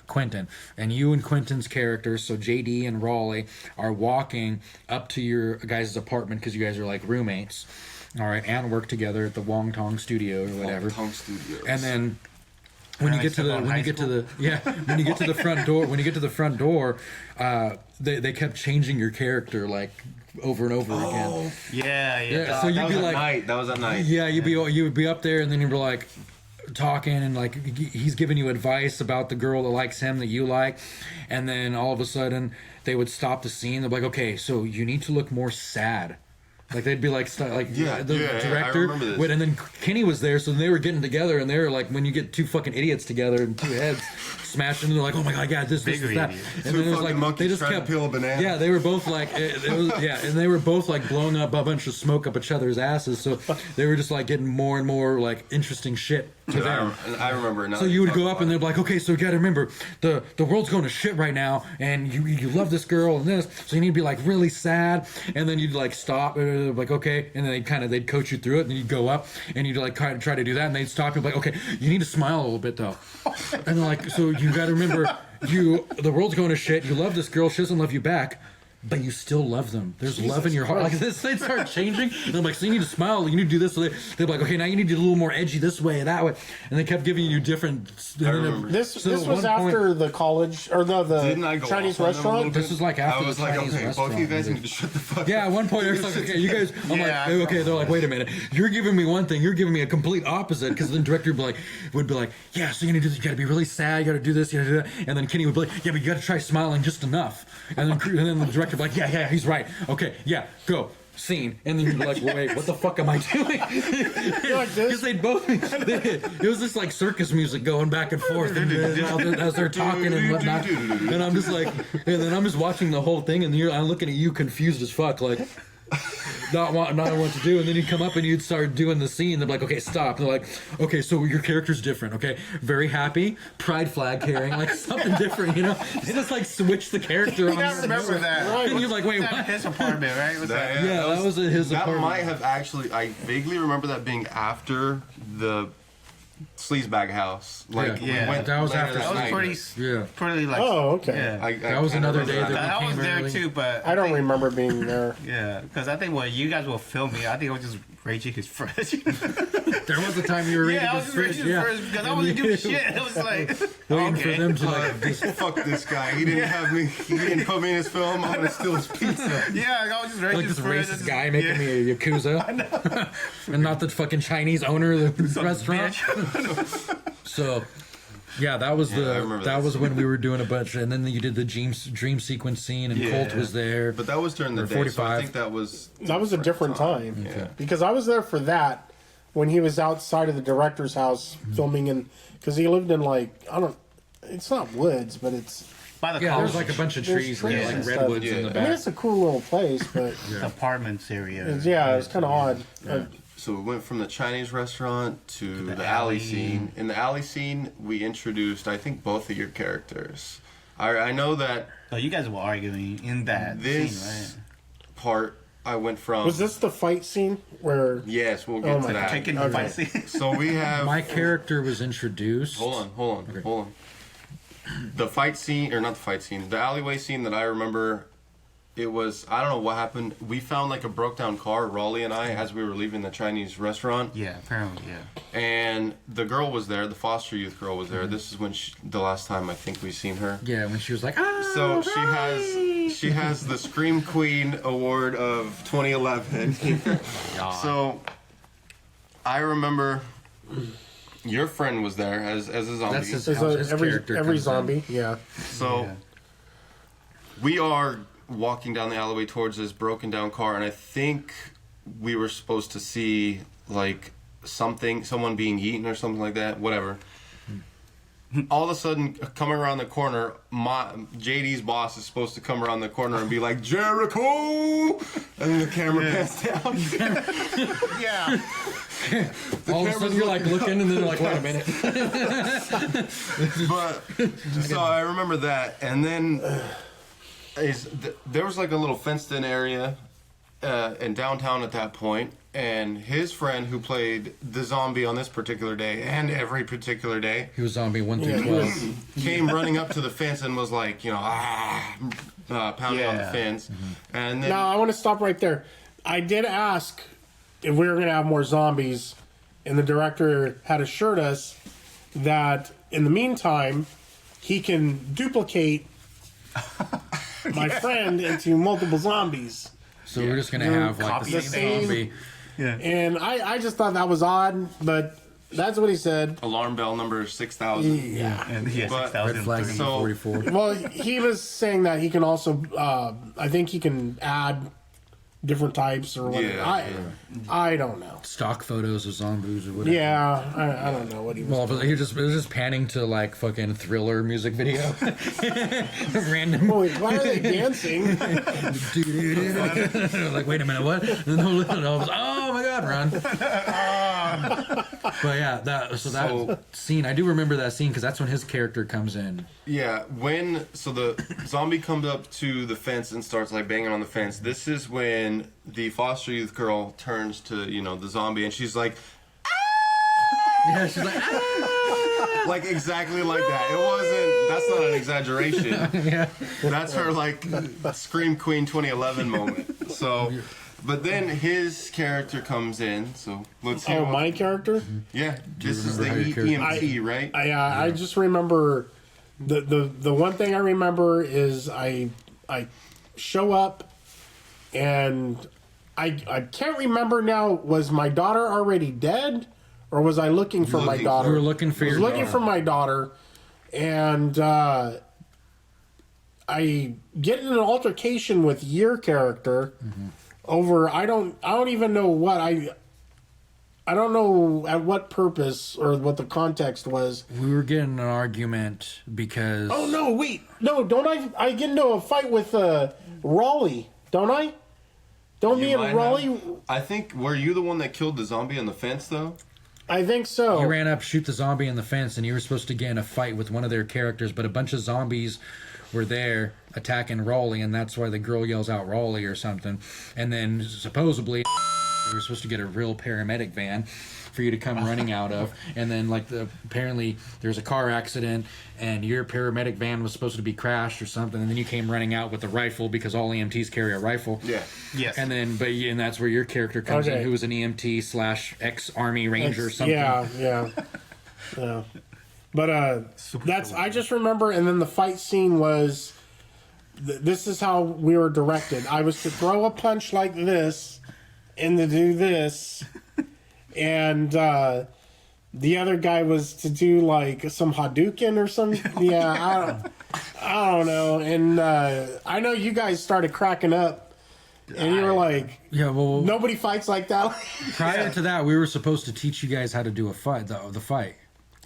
Quentin, and you and Quentin's characters, so JD and Raleigh, are walking up to your guys' apartment because you guys are like roommates, all right, and work together at the Wong Tong Studio or whatever. Tongue Studios. And then when you I get to said the on when high you get to school. the when you get to the front door, they kept changing your character like over and over again. Yeah, yeah. Yeah, so that you'd was be at like, night. That was at night. yeah, you would be up there, and then you'd be like talking, and like he's giving you advice about the girl that likes him that you like, and then all of a sudden they would stop the scene. They'd be like, okay, so you need to look more sad. Like they'd be like, Yeah, the yeah, I director remember this. would, and then Kenny was there, so they were getting together, and they were like, when you get two fucking idiots together and two heads smashing, and they're like, oh my god, yeah, this, Bigger that, idiots. and Two then it was fucking like monkeys they just trying to kept peel a banana. Yeah, they were both like, and they were both like blowing up a bunch of smoke up each other's asses, so they were just like getting more and more like interesting shit to them. I remember. Now So you would go up and they'd be like, okay, so you gotta remember, the world's going to shit right now, and you love this girl and this, so you need to be like really sad, and then you'd like stop, like okay, and then they'd coach you through it, and then you'd go up and you'd like try to do that, and they'd stop you, like, okay, you need to smile a little bit though, and they're like, so you gotta remember, the world's going to shit, you love this girl, she doesn't love you back, but you still love them. There's love in your heart. Like this, they'd start changing. And I'm like, so you need to smile. You need to do this. So they'd be like, okay, now you need to do a little more edgy this way, that way. And they kept giving you different. remember. This So this at was one point- after the college or Didn't I the go Chinese off on them a little restaurant. bit? This was like I after was the like, Chinese okay, both restaurant. of you guys need to shut the fuck Yeah, up. at one point, Eric's like, okay, you guys, I'm Yeah, like, okay, they're like, wait a minute, you're giving me one thing, you're giving me a complete opposite, because the director would be like, yeah, so you're gonna do this, you gotta be really sad, you gotta do this, you gotta do that, and then Kenny would be like, yeah, but you gotta try smiling just enough, and then the director would be like, yeah, he's right, okay, yeah, go. scene, and then you're like, wait, what the fuck am I doing? like this? Because it was this like circus music going back and forth as they're talking and whatnot, and I'm just like, and then I'm just watching the whole thing, and I'm looking at you confused as fuck, like. Not knowing what to do, and then you'd come up and you'd start doing the scene. They're like, "Okay, stop." And they're like, "Okay, so your character's different. Okay, very happy, pride flag carrying, like something different, you know." They just like switch the character on. I remember that. Right. And you're like, "Wait, At what?" his apartment, right? Was that? Yeah, that was at his That apartment. might have actually. I vaguely remember that being after the sleazebag house. Like Yeah. we went. That was later after That was night. pretty, Yeah. pretty like. Oh, okay. Yeah. That was kinda another remember day that I was came there early. too, but I don't remember being there. Yeah, because I think when you guys were filming, I think I was just raging his fridge. There was a time you were reading Yeah, I was his just fridge, raging his fridge because I wasn't doing shit. It was like waiting okay. for them to Like, fuck this guy. He didn't have me. He didn't put me in his film. I'm gonna steal his pizza. Yeah, I was just raging like his this fridge. racist guy making me a yakuza, and not the fucking Chinese owner of the restaurant. So, yeah, that was I the remember that this. was when we were doing a bunch, and then you did the dream sequence scene, and Yeah. Colt was there. But that was during the Or day. So I 45. think that was. That was a different time. Yeah. Because I was there for that when he was outside of the director's house filming, and because he lived in like it's not woods, but it's By the Yeah, there's college, like a bunch of There's trees, trees there, and like stuff. redwoods in Yeah. the I mean back. it's a cool little place, but apartments area. yeah, it was kind of odd. So we went from the Chinese restaurant to the alley alley. scene. In the alley scene, we introduced, I think, both of your characters. I know that So you guys were arguing in that this scene, part, I went from. Was this the fight scene where? Yes, we'll Oh get my to God. that. right? Taking Okay. the fight scene. So we have. My character was introduced. Hold on. The fight scene, or not the fight scene, the alleyway scene that I remember, it was, I don't know what happened. We found like a broke down car, Raleigh and I, as we were leaving the Chinese restaurant. Yeah, apparently, yeah. And the girl was there, the foster youth girl was there. This is when the last time I think we seen her. Yeah, when she was like, ah. So she has the Scream Queen Award of 2011. So I remember your friend was there as a zombie. That's his- There's How his every character every comes in. zombie, yeah. So Yeah. we are walking down the alleyway towards this broken down car, and I think we were supposed to see like someone being eaten or something like that. Whatever. All of a sudden, coming around the corner, JD's boss is supposed to come around the corner and be like, Jericho! And then the camera pans down. Yeah. all of a sudden you're like looking, and then you're like, wait a minute. But so I remember that, and then there was like a little fenced-in area in downtown at that point, and his friend who played the zombie on this particular day and every particular day He was zombie 1 through Yeah, 12. came running up to the fence and was like, pounding on the Yeah. fence, and then Now I want to stop right there. I did ask if we were going to have more zombies, and the director had assured us that in the meantime he can duplicate my friend into multiple zombies. So we're just gonna have like Copy the the same zombie. Yeah. And I just thought that was odd, but that's what he said. alarm bell number 6,000. Yeah. And he has But- 6,000. Red flag So- 44. Well, he was saying that he can also, I think he can add different types or whatever. Yeah, I don't know. Stock photos of zombies or whatever. Yeah, I don't know what he was. Well, but it was just panning to like fucking Thriller music video. Random. Boy, why are they dancing? Like, wait a minute, what? And then all of a sudden, oh my god, run! But yeah, that scene, I do remember that scene because that's when his character comes in. Yeah, so the zombie comes up to the fence and starts like banging on the fence. This is when the foster youth girl turns to, the zombie, and she's like, Yeah, she's like, ah! like exactly like that. That's not an exaggeration. Yeah. That's her like Scream Queen 2011 moment. So, but then his character comes in, so let's see. Oh, my character? Yeah, this is the remember how your character- EMT, right? I just remember the one thing I remember is I show up and I can't remember now, was my daughter already dead or was I looking for my daughter? You were looking for I was your looking daughter. for my daughter, and I get in an altercation with your character over. I don't even know what I don't know at what purpose or what the context was. We were getting an argument because... Oh, no, wait. No, don't I get into a fight with Raleigh, don't I? Don't me and Raleigh... I think, were you the one that killed the zombie on the fence, though? I think so. You ran up, shoot the zombie in the fence, and you were supposed to get in a fight with one of their characters, but a bunch of zombies were there attacking Raleigh, and that's why the girl yells out Raleigh or something. And then, supposedly... we were supposed to get a real paramedic van for you to come running out of, and then apparently there's a car accident and your paramedic van was supposed to be crashed or something, and then you came running out with a rifle because all EMTs carry a rifle. Yeah. Yes. And then and that's where your character comes in, who was an EMT / ex-Army Ranger or something. Yeah. But I just remember, and then the fight scene was this is how we were directed. I was to throw a punch like this and to do this, and the other guy was to do like some Hadouken or something. Yeah, I don't know. And I know you guys started cracking up, and you were like, "Yeah, well, nobody fights like that." Prior to that, we were supposed to teach you guys how to do a fight, the fight.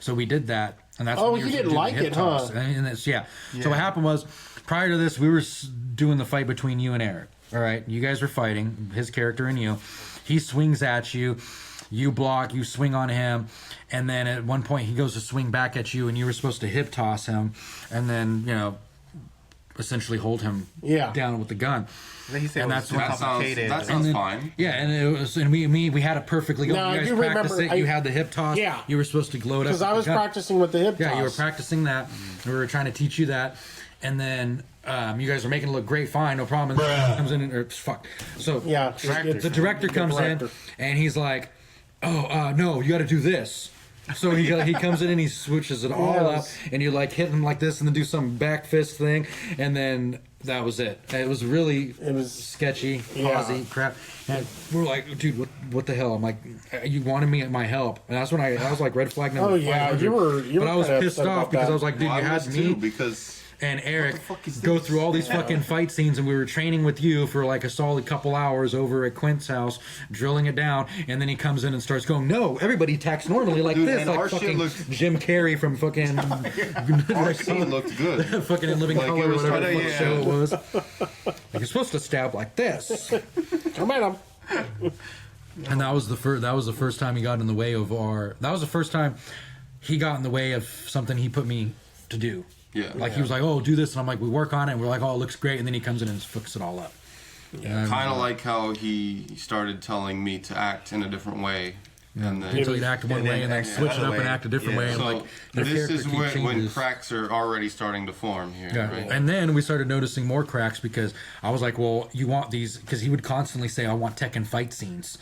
So we did that, and that's. Oh, you didn't like it, huh? And it's, yeah. So what happened was, prior to this, we were doing the fight between you and Eric. All right, you guys were fighting, his character and you. He swings at you, you block, you swing on him, and then at one point he goes to swing back at you, and you were supposed to hip toss him, and then, essentially hold him down with the gun. He said and that's that sounds fine. Yeah, and we had it perfectly going. No, you guys I do practiced remember, it. You had the hip toss. Yeah. You were supposed to glow it up. Because I was practicing with the hip toss. Yeah, you were practicing that. We were trying to teach you that. And then you guys are making it look great, fine, no problem. And then comes in, or fuck. So the director comes in, and he's like, "Oh, no, you got to do this." So he comes in and he switches it all up, and you hit him like this, and then do some back fist thing, and then that was it. It was sketchy, Aussie crap. And we're like, dude, what the hell? I'm like, you wanted me at my help, and that's when I was like, red flag number. Oh yeah, you were. But I was pissed off because I was like, dude, you had me because. And Eric go through all these fucking fight scenes, and we were training with you for like a solid couple hours over at Quint's house, drilling it down, and then he comes in and starts going, "No, everybody attacks normally like this," like fucking Jim Carrey from fucking. Our scene looked good. Fucking In Living Color, whatever the fuck show it was. Like you're supposed to stab like this. Come at him. And that was the first time he got in the way of our. That was the first time he got in the way of something he put me to do. Yeah. He was like, "Oh, do this," and I'm like, "We work on it." And we're like, "Oh, it looks great," and then he comes in and fucks it all up. Yeah, kind of like how he started telling me to act in a different way. And then until you'd act one way and then switch it up and act a different way. And so this is when cracks are already starting to form here. Yeah. Right? And then we started noticing more cracks because I was like, "Well, you want these?" Because he would constantly say, "I want Tekken fight scenes.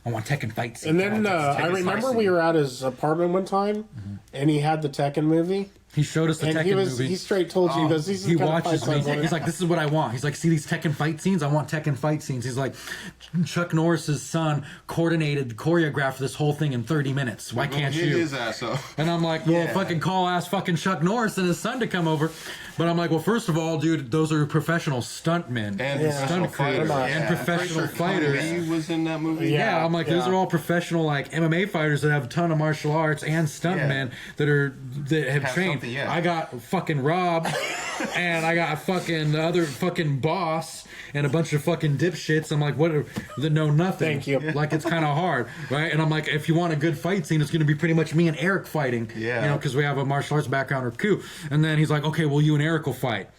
I want Tekken fight scenes." And then I remember we were at his apartment one time, and he had the Tekken movie. He showed us the Tekken movie. He straight told you, he watches me. He's like, "This is what I want." He's like, "See these Tekken fight scenes? I want Tekken fight scenes." He's like, "Chuck Norris's son choreographed this whole thing in 30 minutes. Why can't you?" His ass up. And I'm like, "Well, fucking ask fucking Chuck Norris and his son to come over." But I'm like, "Well, first of all, dude, those are professional stuntmen and stunt crews and professional fighters." He was in that movie. Yeah, I'm like, those are all professional like MMA fighters that have a ton of martial arts and stuntmen that have trained. I got fucking Rob, and I got fucking the other fucking boss, and a bunch of fucking dipshits. I'm like, what? That know nothing. Thank you. Like it's kind of hard, right? And I'm like, if you want a good fight scene, it's going to be pretty much me and Eric fighting. Yeah. Because we have a martial arts background or coup. And then he's like, okay, well, you and Eric will fight.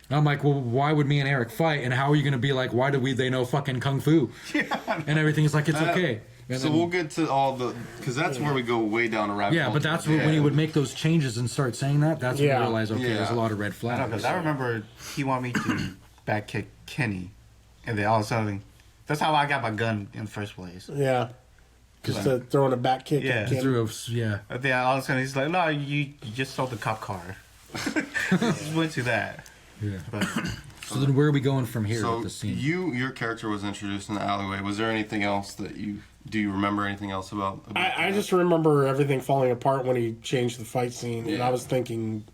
And I'm like, well, why would me and Eric fight? And how are you going to be like, why do they know fucking kung fu? And everything's like, it's okay. And so we'll get to all the, because that's where we go way down a rabbit hole. Yeah, but that's when he would make those changes and start saying that. That's when you realize, okay, there's a lot of red flags. Because I remember he wanted me to back kick Kenny, and then all of a sudden, that's how I got my gun in the first place. Yeah, just throwing a back kick. Yeah, at Kenny. And then all of a sudden he's like, "No, you just stole the cop car." Just went to that. Yeah. But, so then, where are we going from here so with the scene? your character was introduced in the alleyway. Was there anything else that do you remember anything else about I just remember everything falling apart when he changed the fight scene, and I was thinking,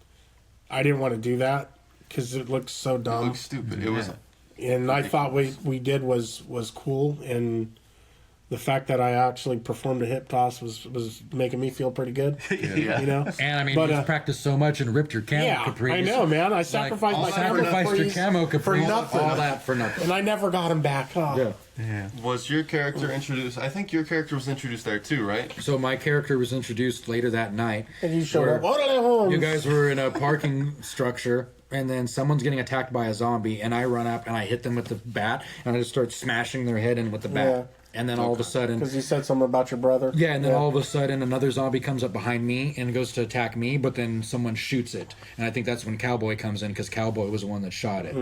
I didn't want to do that because it looked so dumb. It looked stupid. It was and I thought we did was cool, and the fact that I actually performed a hip toss was making me feel pretty good. Yeah. You know, And I mean, But, you practiced so much and ripped your camo yeah, capris. I know, man. I sacrificed all my that camo Sacrificed your capris camo capris for nothing, all that for nothing. and I never got them back. Oh. Yeah. Yeah. Was your character introduced? I think your character was introduced there too, right? So my character was introduced later that night. And you showed where up. Orderly Holmes. You guys were in a parking structure, and then someone's getting attacked by a zombie, and I run up and I hit them with the bat, and I just start smashing their head in with the bat. Yeah. And then all of a sudden, Because you said something about your brother. yeah, and then all of a sudden another zombie comes up behind me and goes to attack me, but then someone shoots it, and I think that's when Cowboy comes in because Cowboy was the one that shot it.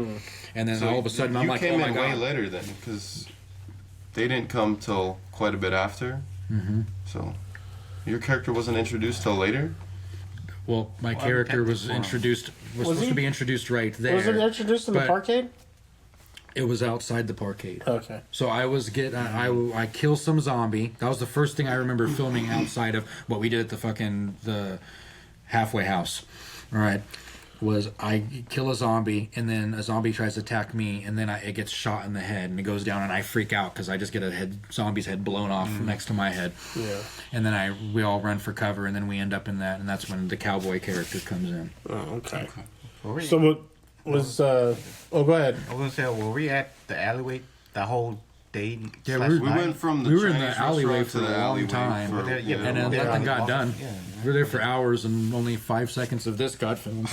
And then all of a sudden you I'm like, came oh my in way god. later then, because they didn't come till quite a bit after. Mm-hmm. So your character wasn't introduced till later. Well, my character was before. introduced. Was supposed he? to be introduced right there. Was it introduced in the but parkade? It was outside the parkade. Okay. So I was I kill some zombie. That was the first thing I remember filming outside of what we did at the halfway house. All right, was I kill a zombie and then a zombie tries to attack me and then it gets shot in the head and it goes down and I freak out because I just get a zombie's head blown off next to my head. Yeah. And then we all run for cover and then we end up in that and that's when the cowboy character comes in. Oh, okay. Were we, So what was? Oh, go ahead. I was gonna say, were we at the alleyway the whole day? Yeah, slash we We night? went from the We were in Chinese the alleyway restaurant for to the a long alleyway time. for- Yeah, And then Yeah. nothing got done. Yeah. We were there for hours and only 5 seconds of this got filmed.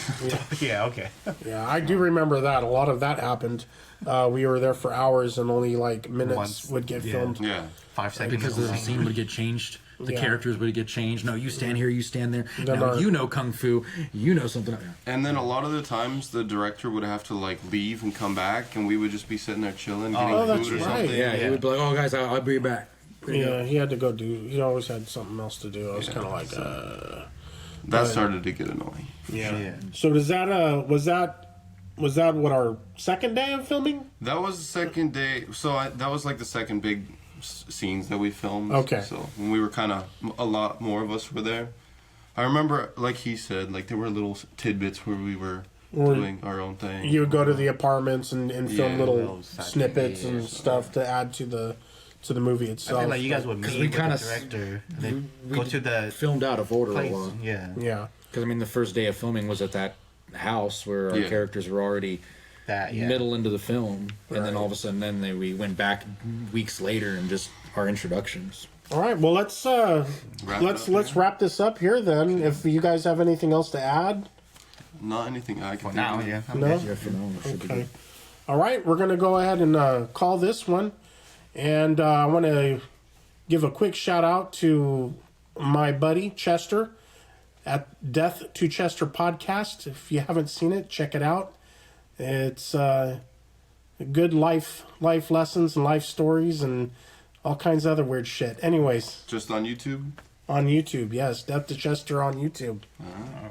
Yeah. Okay. Yeah, I do remember that. A lot of that happened. We were there for hours, and only like minutes Once, would get yeah. filmed. Yeah. 5 seconds. Because the scene would get changed. The Yeah. characters would get changed. No, you stand here, you stand there. Then Now, our- you know Kung Fu. You know something. And then a lot of the times the director would have to like leave and come back, and we would just be sitting there chilling, getting Oh, that's food or right. something. Yeah, he would be like, oh, guys, I'll be back. Yeah, he had to go do. He always had something else to do. I was kind of like, That started to get annoying. Yeah. So does that? Was that what our second day of filming? That was the second day. So that was like the second big scenes that we filmed. Okay. So when we were kind of a lot more of us were there. I remember, like he said, like there were little tidbits where we were doing our own thing. You would go to the apartments and film Yeah, little little snippets and stuff to add to the movie I itself. feel like you guys would meet we with the kinda director, and then go to the Filmed out of order a place. lot. Yeah. Yeah. Because, I mean, the first day of filming was at that house where our Yeah. characters were already That. Yeah. middle into the film. And then all of a sudden, we went back weeks later and just our introductions. All right. Well, let's wrap this up here then. If you guys have anything else to add. Not anything I can For think now, of. yeah. No? Yeah, for now, it should be Okay. good. All right, we're going to go ahead and call this one. And I want to give a quick shout out to my buddy Chester at Death to Chester podcast. If you haven't seen it, check it out. It's good life lessons and life stories and all kinds of other weird shit. Anyways, Just on YouTube. on YouTube, yes, Death to Chester on YouTube.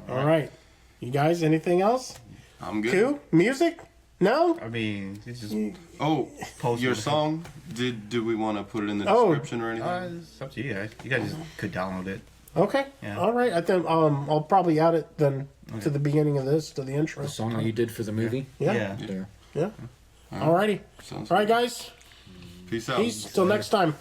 All right. You guys, anything else? I'm good. Cool? Music? No? I mean, it's just. Oh, Post your it. song. Do we want to put it in the Oh. description or anything? It's up to you guys. You guys just could download it. Okay. Yeah. All right. I think I'll probably add it then to the beginning of this, to the intro. The song that you did for the movie? Yeah. There. Yeah. All righty. Sounds All right, guys. Peace out. Peace. Till next time.